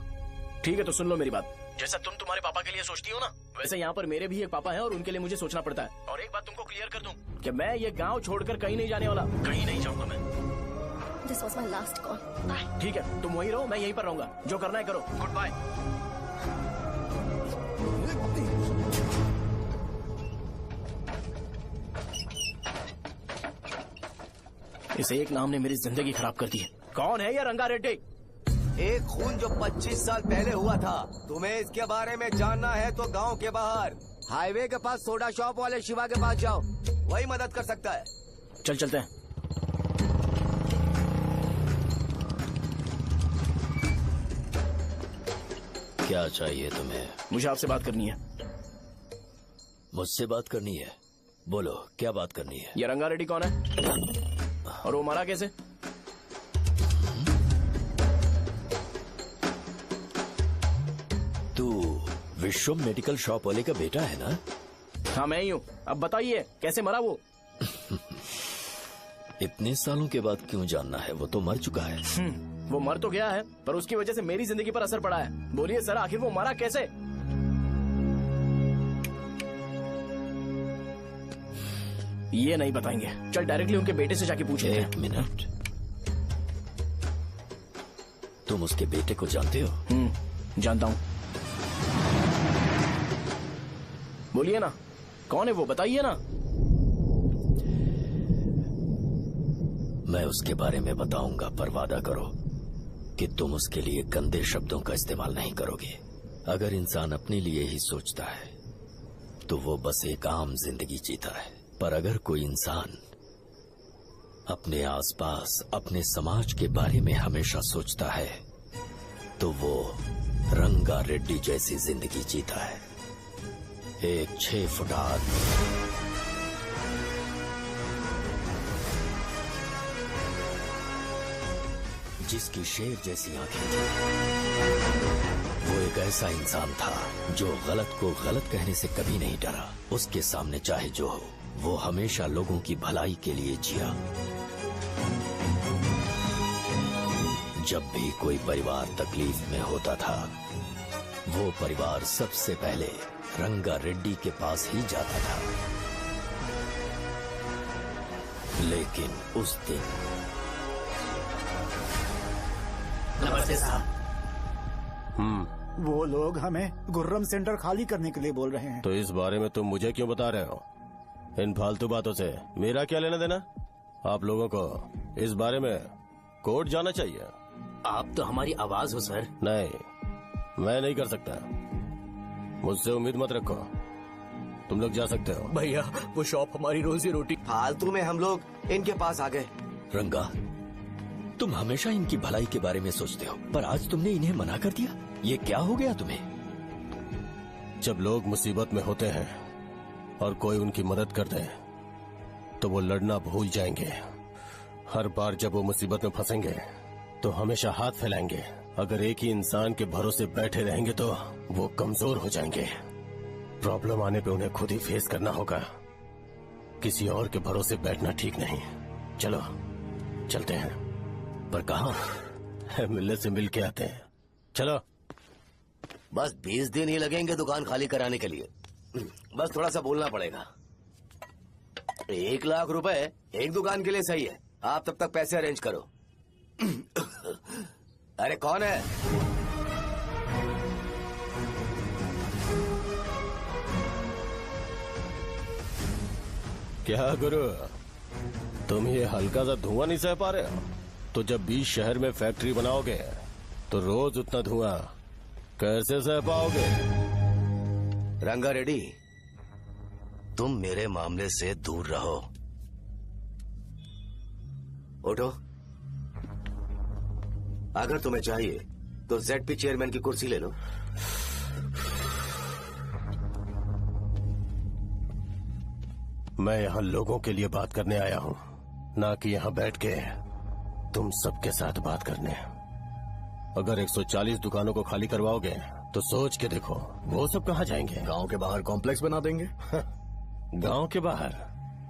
ठीक है, तो सुन लो मेरी बात। जैसा तुम तुम्हारे पापा के लिए सोचती हो ना, वैसे यहाँ पर मेरे भी एक पापा हैं और उनके लिए मुझे सोचना पड़ता है। और एक बात तुमको क्लियर कर दूं कि मैं ये गांव छोड़कर कहीं नहीं जाने वाला, कहीं नहीं जाऊंगा मैं। This was my last call. Bye. ठीक है, तुम वहीं रहो, मैं यहीं पर रहूंगा। जो करना है करो। Good bye. इस एक नाम ने मेरी जिंदगी खराब कर दी है। कौन है ये रंगा रेड्डी? एक खून जो 25 साल पहले हुआ था। तुम्हें इसके बारे में जानना है तो गांव के बाहर हाईवे के पास सोडा शॉप वाले शिवा के पास जाओ, वही मदद कर सकता है। चल चलते हैं। क्या चाहिए तुम्हें? मुझे आपसे बात करनी है। मुझसे बात करनी है? बोलो क्या बात करनी है? ये रंगा रेड्डी कौन है और वो मरा कैसे? तू विश्वम मेडिकल शॉप वाले का बेटा है ना? हाँ मैं ही हूँ। अब बताइए कैसे मरा वो? इतने सालों के बाद क्यों जानना है? वो तो मर चुका है। वो मर तो गया है पर उसकी वजह से मेरी जिंदगी पर असर पड़ा है। बोलिए सर, आखिर वो मरा कैसे? ये नहीं बताएंगे। चल डायरेक्टली उनके बेटे से जाके पूछ लेते हैं। एक मिनट, तुम उसके बेटे को जानते हो? जानता हूँ। बोलिए ना, कौन है वो, बताइए ना। मैं उसके बारे में बताऊंगा, पर वादा करो कि तुम उसके लिए गंदे शब्दों का इस्तेमाल नहीं करोगे। अगर इंसान अपने लिए ही सोचता है तो वो बस एक आम जिंदगी जीता है, पर अगर कोई इंसान अपने आसपास, अपने समाज के बारे में हमेशा सोचता है तो वो रंगा रेड्डी जैसी जिंदगी जीता है। एक 6 फुट आदमी, जिसकी शेर जैसी आंखें थी। वो एक ऐसा इंसान था जो गलत को गलत कहने से कभी नहीं डरा। उसके सामने चाहे जो हो, वो हमेशा लोगों की भलाई के लिए जिया। जब भी कोई परिवार तकलीफ में होता था, वो परिवार सबसे पहले रंगा रेड्डी के पास ही जाता था। लेकिन उस दिन नमस्ते साहब। वो लोग हमें गुर्रम सेंटर खाली करने के लिए बोल रहे हैं। तो इस बारे में तुम मुझे क्यों बता रहे हो? इन फालतू बातों से मेरा क्या लेना देना? आप लोगों को इस बारे में कोर्ट जाना चाहिए। आप तो हमारी आवाज हो सर। नहीं, मैं नहीं कर सकता। मुझसे उम्मीद मत रखो। तुम लोग जा सकते हो। भैया, वो शॉप हमारी रोजी रोटी। फालतू में हम लोग इनके पास आ गए। रंगा, तुम हमेशा इनकी भलाई के बारे में सोचते हो, पर आज तुमने इन्हें मना कर दिया। ये क्या हो गया तुम्हें? जब लोग मुसीबत में होते हैं और कोई उनकी मदद कर दे तो वो लड़ना भूल जाएंगे। हर बार जब वो मुसीबत में फंसेंगे तो हमेशा हाथ फैलाएंगे। अगर एक ही इंसान के भरोसे बैठे रहेंगे तो वो कमजोर हो जाएंगे। प्रॉब्लम आने पे उन्हें खुद ही फेस करना होगा। किसी और के भरोसे बैठना ठीक नहीं। चलो चलते हैं। पर कहाँ? मिलने से मिल के आते हैं। चलो। बस 20 दिन ही लगेंगे दुकान खाली कराने के लिए। बस थोड़ा सा बोलना पड़ेगा। 1 लाख रुपए एक दुकान के लिए सही है। आप तब तक पैसे अरेंज करो। अरे कौन है? क्या गुरु, तुम ये हल्का सा धुआं नहीं सह पा रहे हो? तो जब 20 शहर में फैक्ट्री बनाओगे तो रोज उतना धुआं कैसे सह पाओगे? रंगा रेड्डी, तुम मेरे मामले से दूर रहो। उठो। अगर तुम्हें चाहिए तो ZP चेयरमैन की कुर्सी ले लो। मैं यहाँ लोगों के लिए बात करने आया हूँ, ना कि यहाँ बैठ के तुम सबके साथ बात करने। अगर 140 दुकानों को खाली करवाओगे तो सोच के देखो वो सब कहाँ जाएंगे? गांव के बाहर कॉम्प्लेक्स बना देंगे। गांव के बाहर?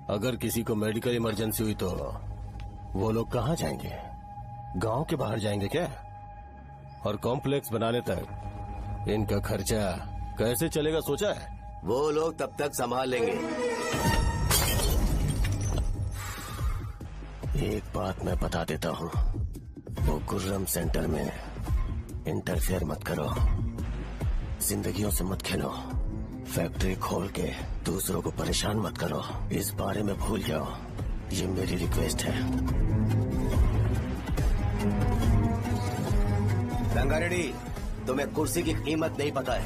अगर किसी को मेडिकल इमरजेंसी हुई तो वो लोग कहाँ जाएंगे? गांव के बाहर जाएंगे क्या? और कॉम्प्लेक्स बनाने तक इनका खर्चा कैसे चलेगा सोचा है? वो लोग तब तक संभाल लेंगे। एक बात मैं बता देता हूँ, वो गुर्रम सेंटर में इंटरफेयर मत करो। जिंदगियों से मत खेलो। फैक्ट्री खोल के दूसरों को परेशान मत करो। इस बारे में भूल जाओ। ये मेरी रिक्वेस्ट है। रंगा रेड्डी, तुम्हें कुर्सी की कीमत नहीं पता है।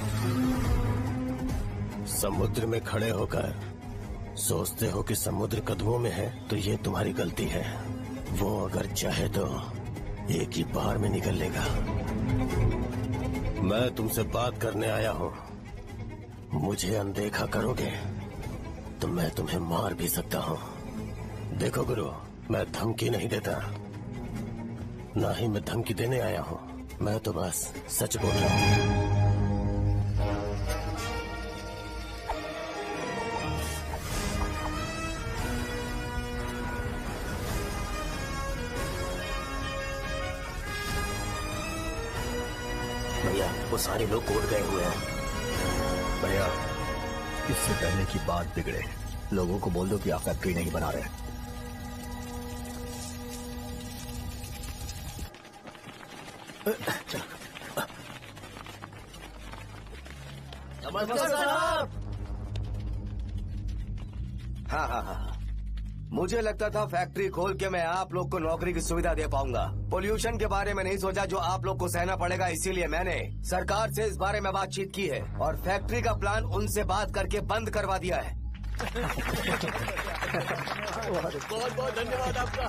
समुद्र में खड़े होकर सोचते हो कि समुद्र कदमों में है तो ये तुम्हारी गलती है। वो अगर चाहे तो एक ही बार में निकल लेगा। मैं तुमसे बात करने आया हूँ। मुझे अनदेखा करोगे तो मैं तुम्हें मार भी सकता हूँ। देखो गुरु, मैं धमकी नहीं देता, ना ही मैं धमकी देने आया हूँ। मैं तो बस सच बोल रहा हूँ। भैया, वो सारे लोग कोर्ट गए हुए हैं। भैया, इससे पहले की बात बिगड़े लोगों को बोल दो कि आप फैक्ट्री नहीं बना रहे। नमस्ते साहब। हाँ, मुझे लगता था फैक्ट्री खोल के मैं आप लोग को नौकरी की सुविधा दे पाऊंगा। पोल्यूशन के बारे में नहीं सोचा जो आप लोग को सहना पड़ेगा, इसीलिए मैंने सरकार से इस बारे में बातचीत की है और फैक्ट्री का प्लान उनसे बात करके बंद करवा दिया है। बहुत बहुत धन्यवाद आपका।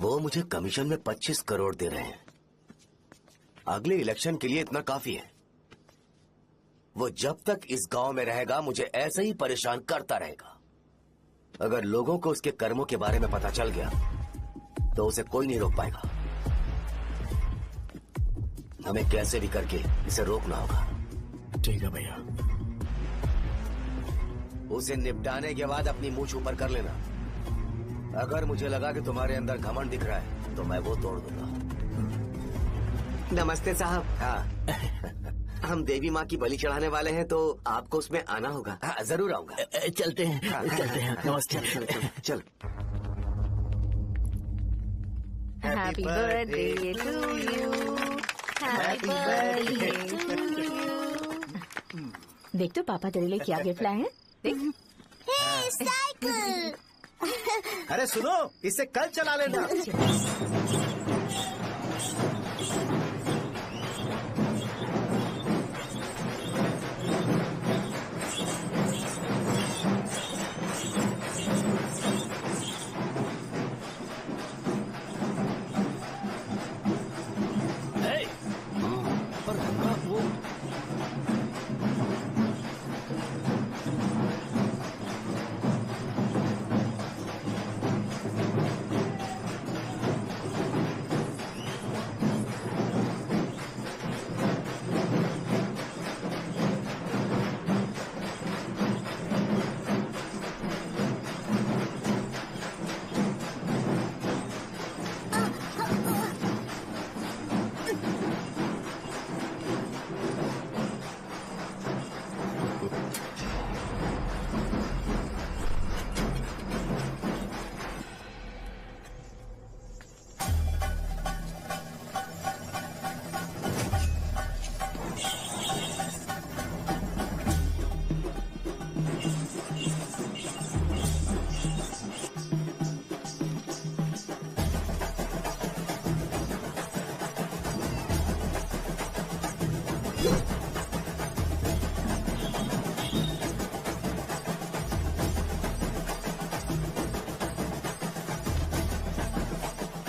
वो मुझे कमीशन में 25 करोड़ दे रहे हैं। अगले इलेक्शन के लिए इतना काफी है। वो जब तक इस गांव में रहेगा मुझे ऐसे ही परेशान करता रहेगा। अगर लोगों को उसके कर्मों के बारे में पता चल गया तो उसे कोई नहीं रोक पाएगा। हमें कैसे भी करके इसे रोकना होगा। ठीक है भैया। उसे निपटाने के बाद अपनी मूंछ ऊपर कर लेना। अगर मुझे लगा कि तुम्हारे अंदर घमंड दिख रहा है तो मैं वो तोड़ दूंगा। नमस्ते साहब। हाँ, हम देवी माँ की बलि चढ़ाने वाले हैं तो आपको उसमें आना होगा। हाँ, जरूर आऊंगा। चलते हैं। हाँ, चलते हैं। नमस्ते। चल। Happy birthday to you, happy birthday to you. देख तो पापा तेरे लिए क्या गिफ्ट लाए हैं। देख। साइकिल। अरे सुनो, इसे कल चला लेना।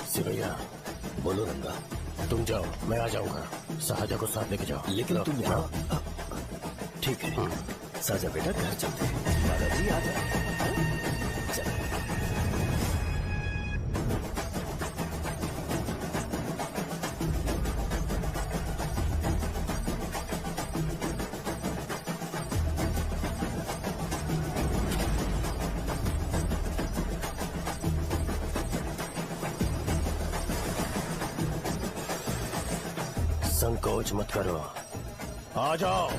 सिवैया, बोलो रंगा, तुम जाओ, मैं आ जाऊंगा। साजा को साथ लेके जाओ। लेकिन तुम यहाँ। ठीक है साजा बेटा, घर चलते हैं। दादाजी आ जाए। चल। संकोच मत करो, आ जाओ।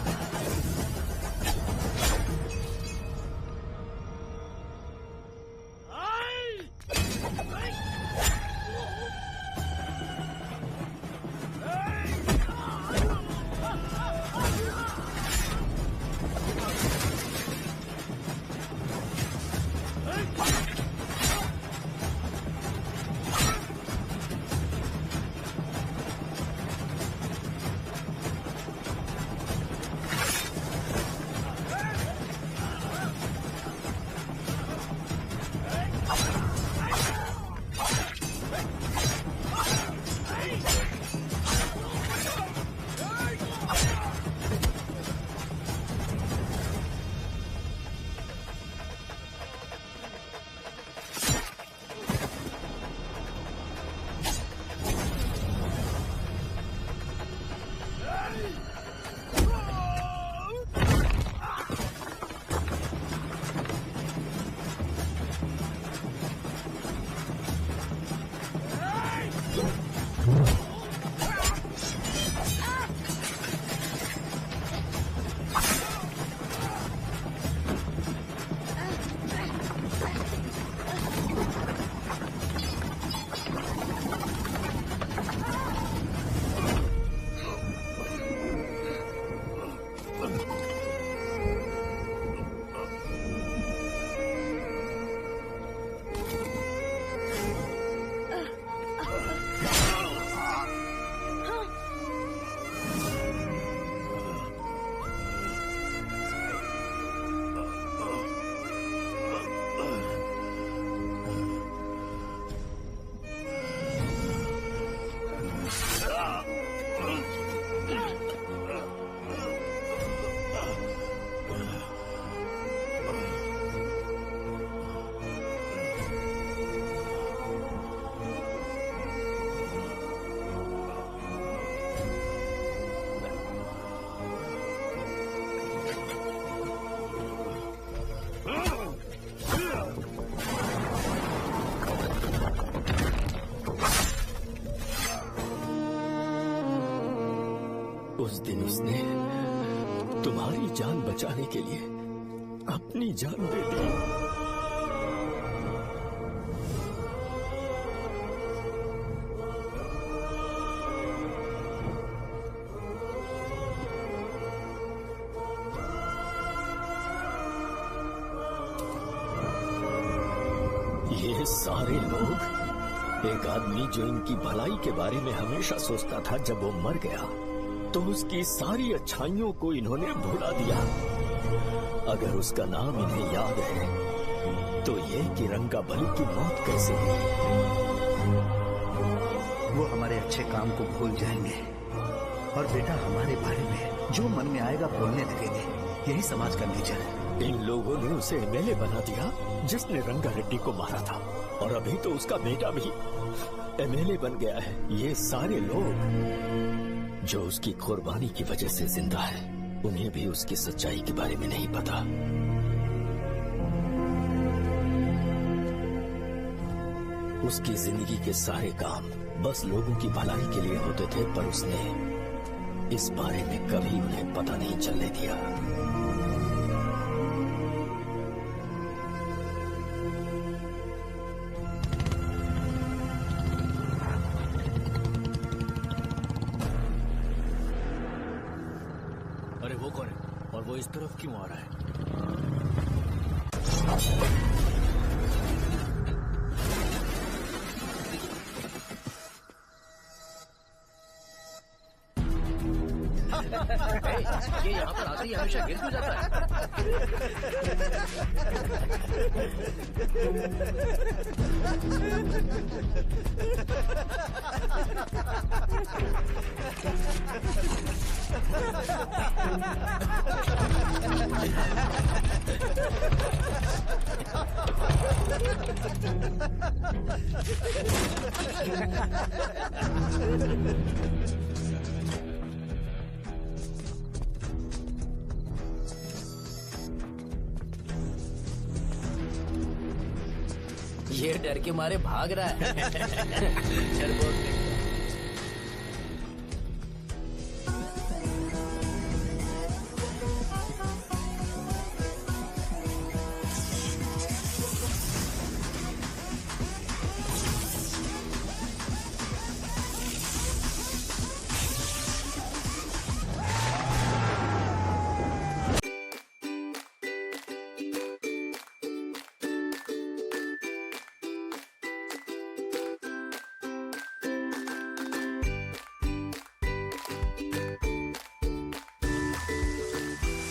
उस दिन उसने तुम्हारी जान बचाने के लिए अपनी जान दे दी। ये सारे लोग, एक आदमी जो इनकी भलाई के बारे में हमेशा सोचता था, जब वो मर गया तो उसकी सारी अच्छाइयों को इन्होंने भुला दिया। अगर उसका नाम इन्हें याद है तो ये कि रंगाबली की मौत कैसे हुई। वो हमारे अच्छे काम को भूल जाएंगे और बेटा हमारे बारे में जो मन में आएगा बोलने लगेंगे। यही समाज का नेचर है। इन लोगों ने उसे एमएलए बना दिया जिसने रंगा रेड्डी को मारा था, और अभी तो उसका बेटा भी एमएलए बन गया है। ये सारे लोग जो उसकी कुर्बानी की वजह से जिंदा है, उन्हें भी उसकी सच्चाई के बारे में नहीं पता। उसकी जिंदगी के सारे काम बस लोगों की भलाई के लिए होते थे, पर उसने इस बारे में कभी उन्हें पता नहीं चलने दिया। अरे वो कौन है और वो इस तरफ क्यों आ रहा है? ये यहाँ पर आते ही हमेशा गिर क्यों जाता है? ये डर के मारे भाग रहा है। चल बोल दे।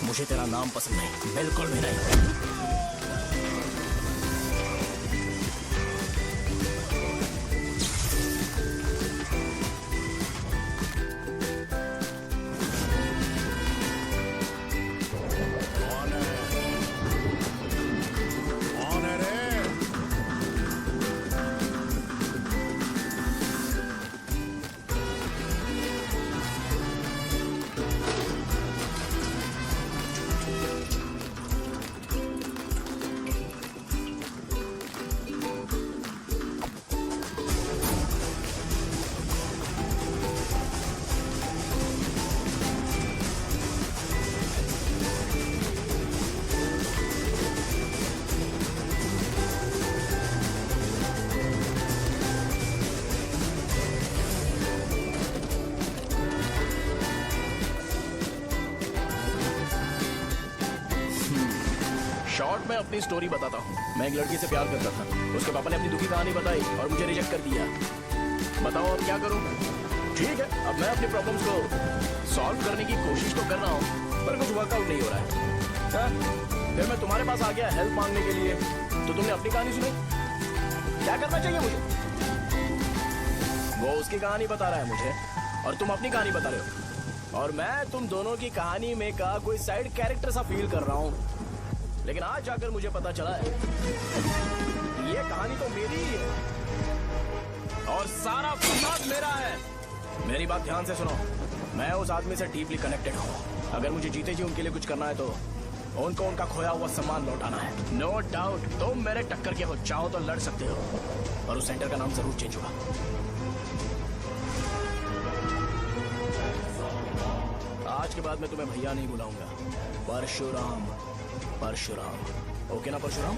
मुझे तेरा नाम पसंद नहीं, बिल्कुल भी नहीं। शॉर्ट में अपनी स्टोरी बताता हूँ। मैं एक लड़की से प्यार करता था, उसके पापा ने अपनी दुखी कहानी बताई और मुझे रिजेक्ट कर दिया। बताओ अब क्या करूँ? ठीक है, अब मैं अपनी प्रॉब्लम्स को सॉल्व करने की कोशिश तो कर रहा हूँ, पर कुछ वर्कआउट नहीं हो रहा है। फिर मैं तुम्हारे पास आ गया हेल्प मांगने के लिए, तो तुमने अपनी कहानी सुनी। क्या करना चाहिए मुझे? वो उसकी कहानी बता रहा है मुझे और तुम अपनी कहानी बता रहे हो, और मैं तुम दोनों की कहानी में का कोई साइड कैरेक्टर सा फील कर रहा हूँ। लेकिन आज जाकर मुझे पता चला है ये कहानी तो मेरी ही है और सारा फसाद मेरा है। मेरी बात ध्यान से सुनो, मैं उस आदमी से डीपली कनेक्टेड हूँ। अगर मुझे जीते जी उनके लिए कुछ करना है तो उनको उनका खोया हुआ सम्मान लौटाना है। नो डाउट तुम मेरे टक्कर के हो, चाहो तो लड़ सकते हो, और उस सेंटर का नाम जरूर चेंज होगा। के बाद मैं तुम्हें भैया नहीं बुलाऊंगा, परशुराम। परशुराम, ओके ना परशुराम?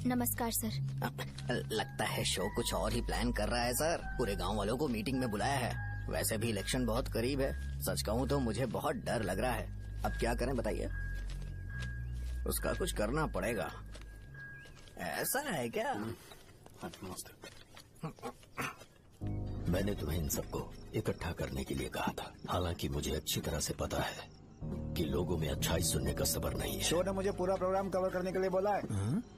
नमस्कार सर। लगता है शो कुछ और ही प्लान कर रहा है सर। पूरे गांव वालों को मीटिंग में बुलाया है। वैसे भी इलेक्शन बहुत करीब है। सच कहूँ तो मुझे बहुत डर लग रहा है। अब क्या करें बताइए? उसका कुछ करना पड़ेगा। ऐसा है क्या? मैंने तुम्हें इन सबको इकट्ठा करने के लिए कहा था। हालांकि मुझे अच्छी तरह से पता है कि लोगों में अच्छाई सुनने का सब्र नहीं है। शो ने मुझे पूरा प्रोग्राम कवर करने के लिए बोला है।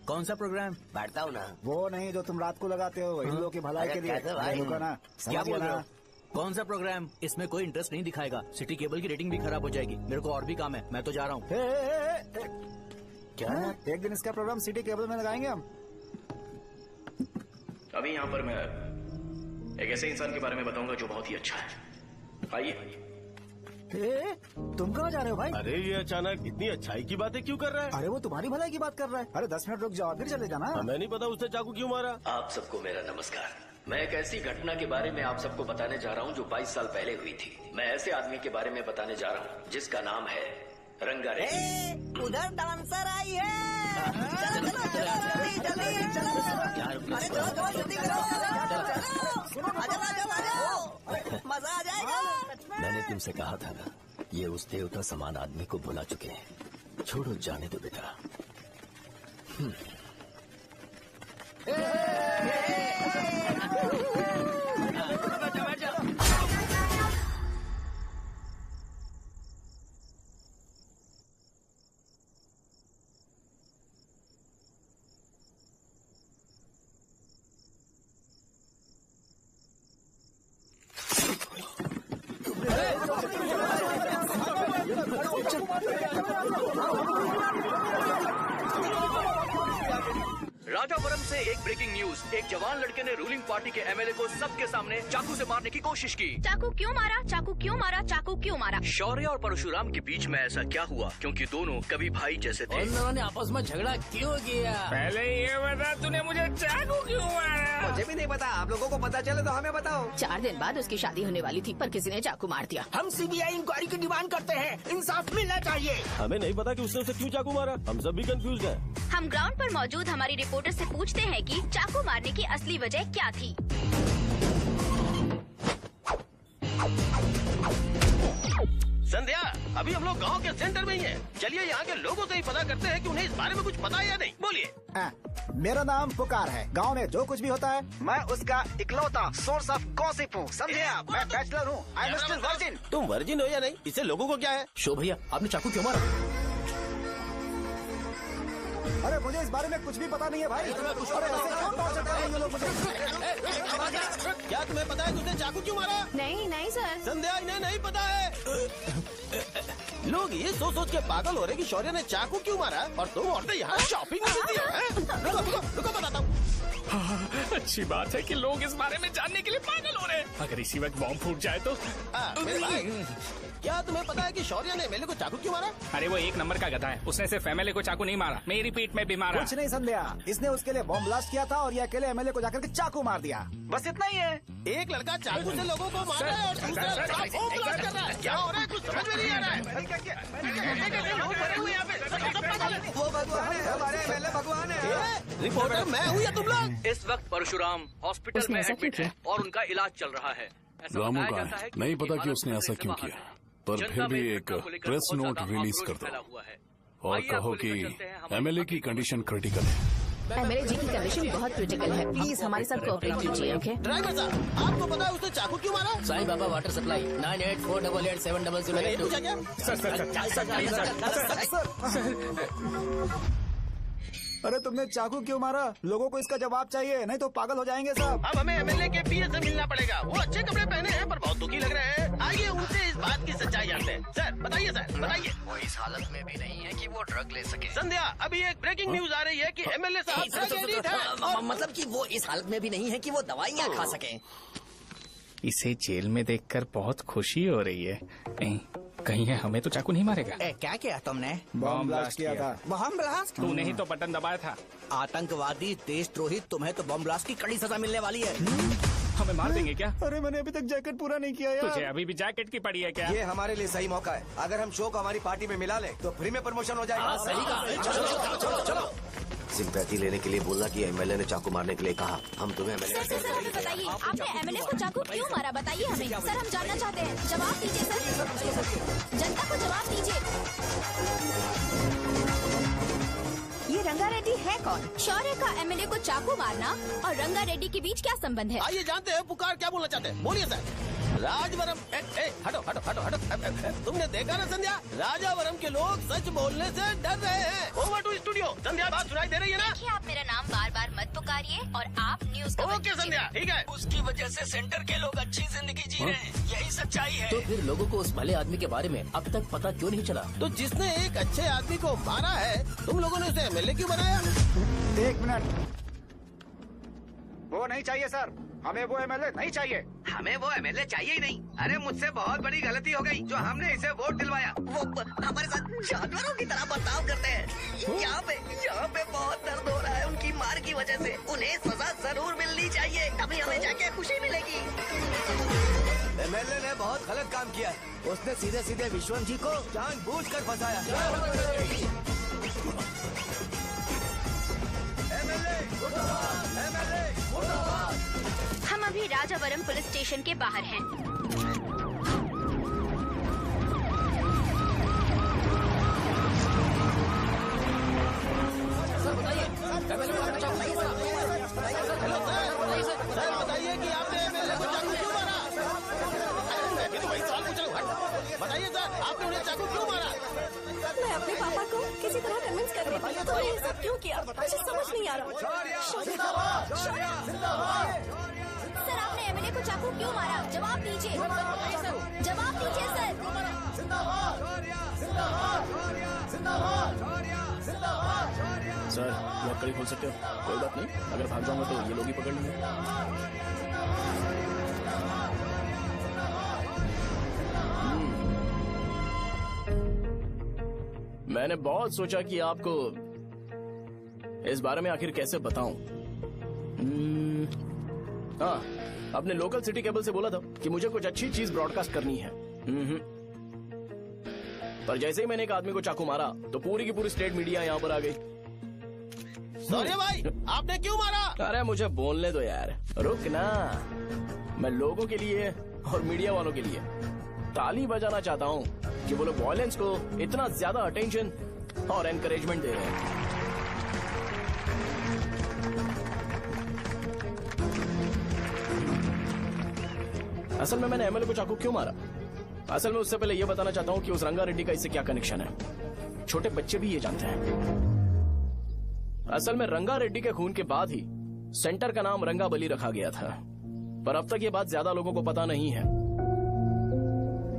कौन सा प्रोग्राम? बैठता हूँ ना। वो नहीं जो तुम रात को लगाते हो इन लोगों की भलाई के लिए। क्या बोल रहे हो? कौन सा प्रोग्राम? इसमें कोई इंटरेस्ट नहीं दिखाएगा। सिटी केबल की रेटिंग भी खराब हो जाएगी। मेरे को और भी काम है, मैं तो जा रहा हूँ। क्या? एक दिन इसका प्रोग्राम सिटी केबल में लगाएंगे हम। अभी यहाँ पर मैं एक ऐसे इंसान के बारे में बताऊंगा जो बहुत ही अच्छा है। आइए। तुम कहाँ जा रहे हो भाई? अरे ये अचानक इतनी अच्छाई की बातें क्यों कर रहा है? अरे वो तुम्हारी भलाई की बात कर रहा है। अरे 10 मिनट रुक जाओ फिर चले जाना। हमें नहीं पता उसने चाकू क्यों मारा। आप सबको मेरा नमस्कार। मैं एक ऐसी घटना के बारे में आप सबको बताने जा रहा हूँ जो 22 साल पहले हुई थी। मैं ऐसे आदमी के बारे में बताने जा रहा हूँ जिसका नाम है रंगारेड्डी। उधर डांसर आई है। चलो चलो जल्दी जल्दी चलो। अरे चलो चलो जल्दी करो। मजा आ जाएगा। मैंने तुमसे कहा था ना, ये उस देवता समान आदमी को भुला चुके हैं। छोड़ो, जाने दो बेटा। राजापुरम से एक ब्रेकिंग न्यूज। एक जवान लड़के ने रूलिंग पार्टी के एमएलए को सबके सामने चाकू से मारने की कोशिश की। चाकू क्यों मारा? चाकू क्यों मारा? चाकू क्यों मारा? शौर्य और परशुराम के बीच में ऐसा क्या हुआ? क्योंकि दोनों कभी भाई जैसे थे। उन दोनों ने आपस में झगड़ा क्यों किया? पहले ये बता, तूने मुझे चाकू क्यों मारा? मुझे भी नहीं पता। आप लोगों को पता चले तो हमें बताओ। 4 दिन बाद उसकी शादी होने वाली थी पर किसी ने चाकू मार दिया। हम सीबीआई इंक्वायरी की डिमांड करते हैं। इंसाफ मिलना चाहिए। हमें नहीं पता कि उसने उसे क्यों चाकू मारा। हम सब भी कंफ्यूज हैं। हम ग्राउंड पर मौजूद हमारी रिपोर्टर से पूछते हैं कि चाकू मारने की असली वजह क्या थी। संध्या, अभी हम लोग गांव के सेंटर में ही हैं। चलिए यहाँ के लोगों से ही पता करते हैं कि उन्हें इस बारे में कुछ पता है या नहीं। बोलिए। मेरा नाम पुकार है। गांव में जो कुछ भी होता है मैं उसका इकलौता सोर्स ऑफ गॉसिप हूँ। समझे आप? मैं बैचलर हूँ। I am still virgin. तुम वर्जिन हो या नहीं, इससे लोगों को क्या है? शो भैया, आपने चाकू क्यों मारा? अरे मुझे इस बारे में कुछ भी पता नहीं है भाई। अरे ऐसे क्यों टॉर्चर कर रहे हैं ये लोग मुझे? क्या तुम्हें पता है तुमने चाकू क्यों मारा? नहीं नहीं सर। संध्या, इन्हें नहीं पता है। लोग ये सोच सोच के पागल हो रहे कि शौर्य ने चाकू क्यों मारा और तुम औरतें यहाँ शॉपिंग में बिजी हो। रुको बताता हूँ। अच्छी बात है कि लोग इस बारे में जानने के लिए पागल हो रहे हैं। अगर इसी वक्त बॉम्ब फूट जाए तो। मेरे भाई, क्या तुम्हें पता है कि शौर्य ने एमएलए को चाकू क्यों मारा? अरे वो एक नंबर का गधा है। उसने सिर्फ एमएलए को चाकू नहीं मारा, मेरी पीठ में भी मारा। कुछ नहीं संध्या, इसने उसके लिए बॉम्ब ब्लास्ट किया था और ये अकेले एमएलए को जाकर के चाकू मार दिया। बस इतना ही है। एक लड़का चाकू से लोगों को मार रहा है और दूसरा लड़का बॉम्ब ब्लास्ट कर रहा है। क्या हो रहा है? कुछ समझ में नहीं आ रहा है। लोग भरे हुए यहाँ पे। वो भगवान है, हमारे एमएलए भगवान है। रिपोर्टर मैं हूँ या तुम लोग? इस वक्त परशुराम हॉस्पिटल में एडमिट है और उनका इलाज चल रहा है। रामू का है, नहीं पता कि उसने ऐसा क्यों किया, पर फिर भी एक प्रेस नोट रिलीज कर दो और कहो कि एमएलए की कंडीशन क्रिटिकल है। एमएलए जी की कंडीशन बहुत क्रिटिकल है। प्लीज हमारे साथ कोऑपरेट कीजिए। ओके ड्राइवर साहब, आपको पता है उसने चाकू क्यों मारा? Sai Baba water supply 9848870082। Sir अरे तुमने चाकू क्यों मारा? लोगों को इसका जवाब चाहिए, नहीं तो पागल हो जाएंगे सब। अब हमें एमएलए के पीए से मिलना पड़ेगा। वो अच्छे कपड़े पहने हैं पर बहुत दुखी लग रहे हैं। आइए उनसे इस बात की सच्चाई जानते हैं। सर बताइए, सर बताइए। वो इस हालत में भी नहीं है कि वो ड्रग ले सके। संध्या, अभी एक ब्रेकिंग न्यूज आ रही है कि एमएलए साहब ड्रग एडिक्ट हैं। मतलब कि वो इस हालत में भी नहीं है कि वो दवाइयाँ खा सके। इसे जेल में देखकर बहुत खुशी हो रही है। कहीं है हमें तो चाकू नहीं मारेगा। क्या किया तुमने? बॉम्ब ब्लास्ट किया था। Bomb blast? तूने ही तो बटन दबाया था। आतंकवादी, देशद्रोही, तुम्हें तो बॉम्ब ब्लास्ट की कड़ी सजा मिलने वाली है। हमें मार देंगे क्या? अरे मैंने अभी तक जैकेट पूरा नहीं किया यार। तुझे अभी भी जैकेट की पड़ी है क्या? ये हमारे लिए सही मौका है। अगर हम शो को हमारी पार्टी में मिला ले तो फ्री में प्रमोशन हो जाएगा। सही कहा। चलो चलो। सिंपैथी लेने के लिए बोला कि एमएलए ने चाकू मारने के लिए कहा। हम तुम्हें एमएलए सर हमें बताइए, आपने एमएलए को चाकू क्यों मारा? बताइए हमें सर, हम जानना चाहते हैं। जवाब दीजिए सर, जनता को जवाब दीजिए। ये रंगा रेड्डी है कौन? शौर्य का एमएलए को चाकू मारना और रंगा रेड्डी के बीच क्या संबंध है? आइए जानते हैं पुकार क्या बोलना चाहते हैं। बोलिए सर। राजवरम हटो हटो हटो हटो। तुमने देखा ना संध्या, राजावरम के लोग सच बोलने से डर रहे हैं। Over to studio. संध्या बात सुनाई दे रही है ना? देखिए, आप मेरा नाम बार बार मत पुकारिए और आप न्यूज का ओके संध्या, ठीक है। उसकी वजह से सेंटर के लोग अच्छी जिंदगी जी रहे हैं, यही सच्चाई है। तो फिर लोगों को उस भले आदमी के बारे में अब तक पता क्यों नहीं चला? तो जिसने एक अच्छे आदमी को मारा है, तुम लोगों ने उसे एमएलए क्यों बनाया? 1 मिनट। वो नहीं चाहिए सर, हमें वो एमएलए नहीं चाहिए। हमें वो एमएलए चाहिए ही नहीं। अरे मुझसे बहुत बड़ी गलती हो गई जो हमने इसे वोट दिलवाया। वो हमारे साथ जानवरों की तरह बर्ताव करते हैं। यहाँ पे बहुत दर्द हो रहा है उनकी मार की वजह से। उन्हें सजा जरूर मिलनी चाहिए, तभी हमें जाके खुशी मिलेगी। एमएलए ने बहुत गलत काम किया है। उसने सीधे सीधे विश्वम जी को जानबूझकर फंसाया। हम अभी राजावरम पुलिस स्टेशन के बाहर हैं। सर बताइए कि आपने एमएलए को चाकू क्यों मारा? मैं तो वही सवाल पूछ रहा हूँ। बताइए सर, आपने उन्हें चाकू क्यों मारा? मैं अपने पापा को किसी तरह कन्विंस कर रही थी। तो ये सब क्यों किया मुझे समझ नहीं आ रहा। सर आपने एमएलए को चाकू क्यों मारा? जवाब दीजिए, जवाब दीजिए सर। सर लॉकरी खोल सकते हो? कोई बात नहीं, अगर भाग जाऊंगा तो ये लोग ही पकड़ लेंगे। मैंने बहुत सोचा कि आपको इस बारे में आखिर कैसे बताऊं। हाँ, अपने लोकल सिटी केबल से बोला था कि मुझे कुछ अच्छी चीज ब्रॉडकास्ट करनी है। पर जैसे ही मैंने एक आदमी को चाकू मारा तो पूरी की पूरी स्टेट मीडिया यहाँ पर आ गई। सॉरी भाई, आपने क्यों मारा? अरे मुझे बोलने दो यार, रुक ना। मैं लोगों के लिए और मीडिया वालों के लिए ताली बजाना चाहता हूँ कि वो लोग वायलेंस को इतना ज्यादा अटेंशन और एनकरेजमेंट दे रहे हैं। असल में मैंने एमएलए को चाकू क्यों मारा? असल में उससे पहले ये बताना चाहता हूँ कि उस रंगा रेड्डी का इससे क्या कनेक्शन है। छोटे बच्चे भी ये जानते हैं। असल में रंगा रेड्डी के खून के बाद ही सेंटर का नाम रंगाबली रखा गया था, पर अब तक ये बात ज्यादा लोगों को पता नहीं है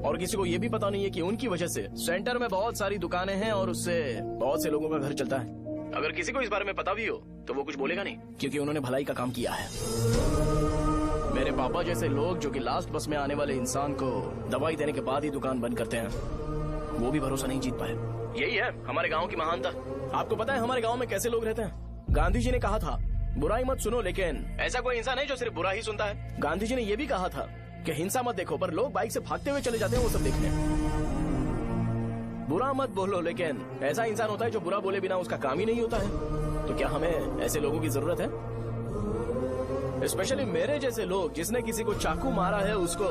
और किसी को ये भी पता नहीं है कि उनकी वजह से सेंटर में बहुत सारी दुकानें हैं और उससे बहुत से लोगों का घर चलता है। अगर किसी को इस बारे में पता भी हो तो वो कुछ बोलेगा नहीं, क्योंकि उन्होंने भलाई का काम किया है। मेरे पापा जैसे लोग जो कि लास्ट बस में आने वाले इंसान को दवाई देने के बाद ही दुकान बंद करते हैं, वो भी भरोसा नहीं जीत पाए। यही है हमारे गाँव की महानता। आपको पता है हमारे गाँव में कैसे लोग रहते हैं? गांधी जी ने कहा था बुराई मत सुनो, लेकिन ऐसा कोई इंसान है जो सिर्फ बुरा ही सुनता है। गांधी जी ने यह भी कहा था कि हिंसा मत देखो, पर लोग बाइक से भागते हुए चले जाते हैं वो सब देखने। बुरा मत बोलो, लेकिन ऐसा इंसान होता है जो बुरा बोले बिना उसका काम ही नहीं होता है। तो क्या हमें ऐसे लोगों की जरूरत है? स्पेशली मेरे जैसे लोग जिसने किसी को चाकू मारा है उसको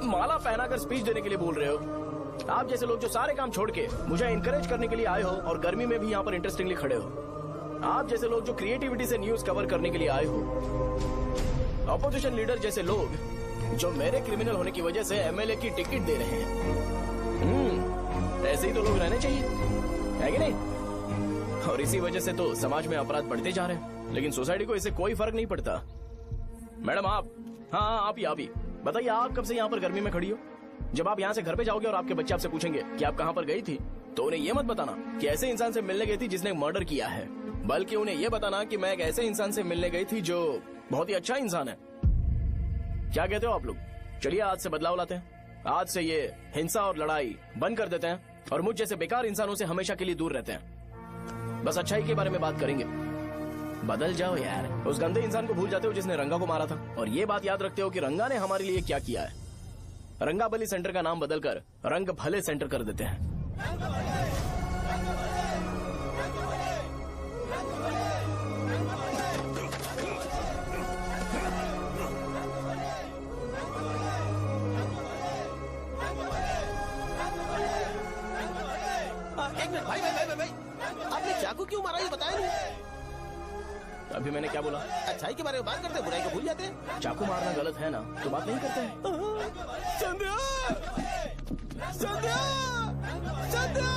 माला पहनाकर स्पीच देने के लिए बोल रहे हो। आप जैसे लोग जो सारे काम छोड़ के मुझे इंकरेज करने के लिए आए हो और गर्मी में भी यहाँ पर इंटरेस्टिंगली खड़े हो। आप जैसे लोग जो क्रिएटिविटी से न्यूज कवर करने के लिए आए हो। ऑपोजिशन लीडर जैसे लोग जो मेरे क्रिमिनल होने की वजह से एमएलए की टिकट दे रहे हैं। ऐसे ही तो लोग रहने चाहिए, है कि नहीं? और इसी वजह से तो समाज में अपराध बढ़ते जा रहे हैं, लेकिन सोसाइटी को इससे कोई फर्क नहीं पड़ता। मैडम आप, हाँ आप ही बताइए, आप कब से यहाँ पर गर्मी में खड़ी हो? जब आप यहाँ से घर पे जाओगे और आपके बच्चे आपसे पूछेंगे कि आप कहाँ पर गई थी, तो उन्हें ये मत बताना कि ऐसे इंसान से मिलने गई थी जिसने मर्डर किया है, बल्कि उन्हें ये बताना कि मैं एक ऐसे इंसान से मिलने गई थी जो बहुत ही अच्छा इंसान है। क्या कहते हो आप लोग? चलिए आज से बदलाव लाते हैं। आज से ये हिंसा और लड़ाई बंद कर देते हैं और मुझ जैसे बेकार इंसानों से हमेशा के लिए दूर रहते हैं। बस अच्छाई के बारे में बात करेंगे। बदल जाओ यार, उस गंदे इंसान को भूल जाते हो जिसने रंगा को मारा था, और ये बात याद रखते हो कि रंगा ने हमारे लिए क्या किया है। रंगाबली सेंटर का नाम बदलकर रंग भले सेंटर कर देते हैं। एक मिनट भाई, आपने चाकू क्यों मारा ये बताया नहीं? अभी मैंने क्या बोला? अच्छाई के बारे में बात करते हैं, बुराई को भूल जाते हैं। चाकू मारना गलत है ना, तो बात नहीं करते हैं। संध्या! संध्या! संध्या!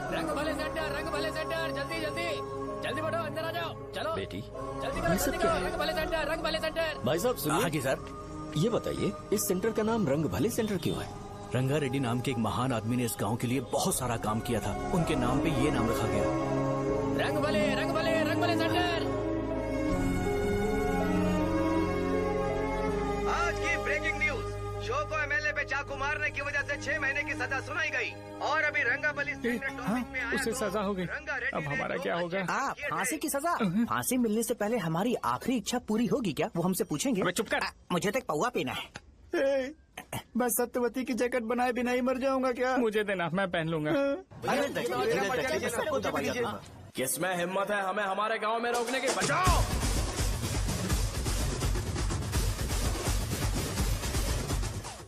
रंग भले सेंटर, जल्दी जल्दी बढ़ो, अंदर आ जाओ। चलो बेटी, जल्दी करो, रंग भले सेंटर। भाई साहब सुनिए। हाँ जी सर। ये बताइए, इस सेंटर का नाम रंग भले सेंटर क्यों है? रंगा रेड्डी नाम के एक महान आदमी ने इस गांव के लिए बहुत सारा काम किया था, उनके नाम पे ये नाम रखा गया। रंग भले सेंटर। आज की ब्रेकिंग न्यूज, शो को एमएलए पे चाकू मारने की वजह से 6 महीने की सजा सुनाई गई और अभी रंगाबली सेंटर टॉपिक में आया उसे तो सजा हो गई, अब हमारा क्या होगा? फांसी की सजा? फांसी मिलने से पहले हमारी आखिरी इच्छा पूरी होगी क्या? वो हमसे पूछेंगे। अबे चुप कर। मुझे तो एक पौवा पीना है। मैं सत्यवती की जैकेट बनाए बिना ही मर जाऊंगा क्या? मुझे देना, मैं पहन लूंगा। किसमें हिम्मत है हमें हमारे गांव में रोकने की? बचाओ!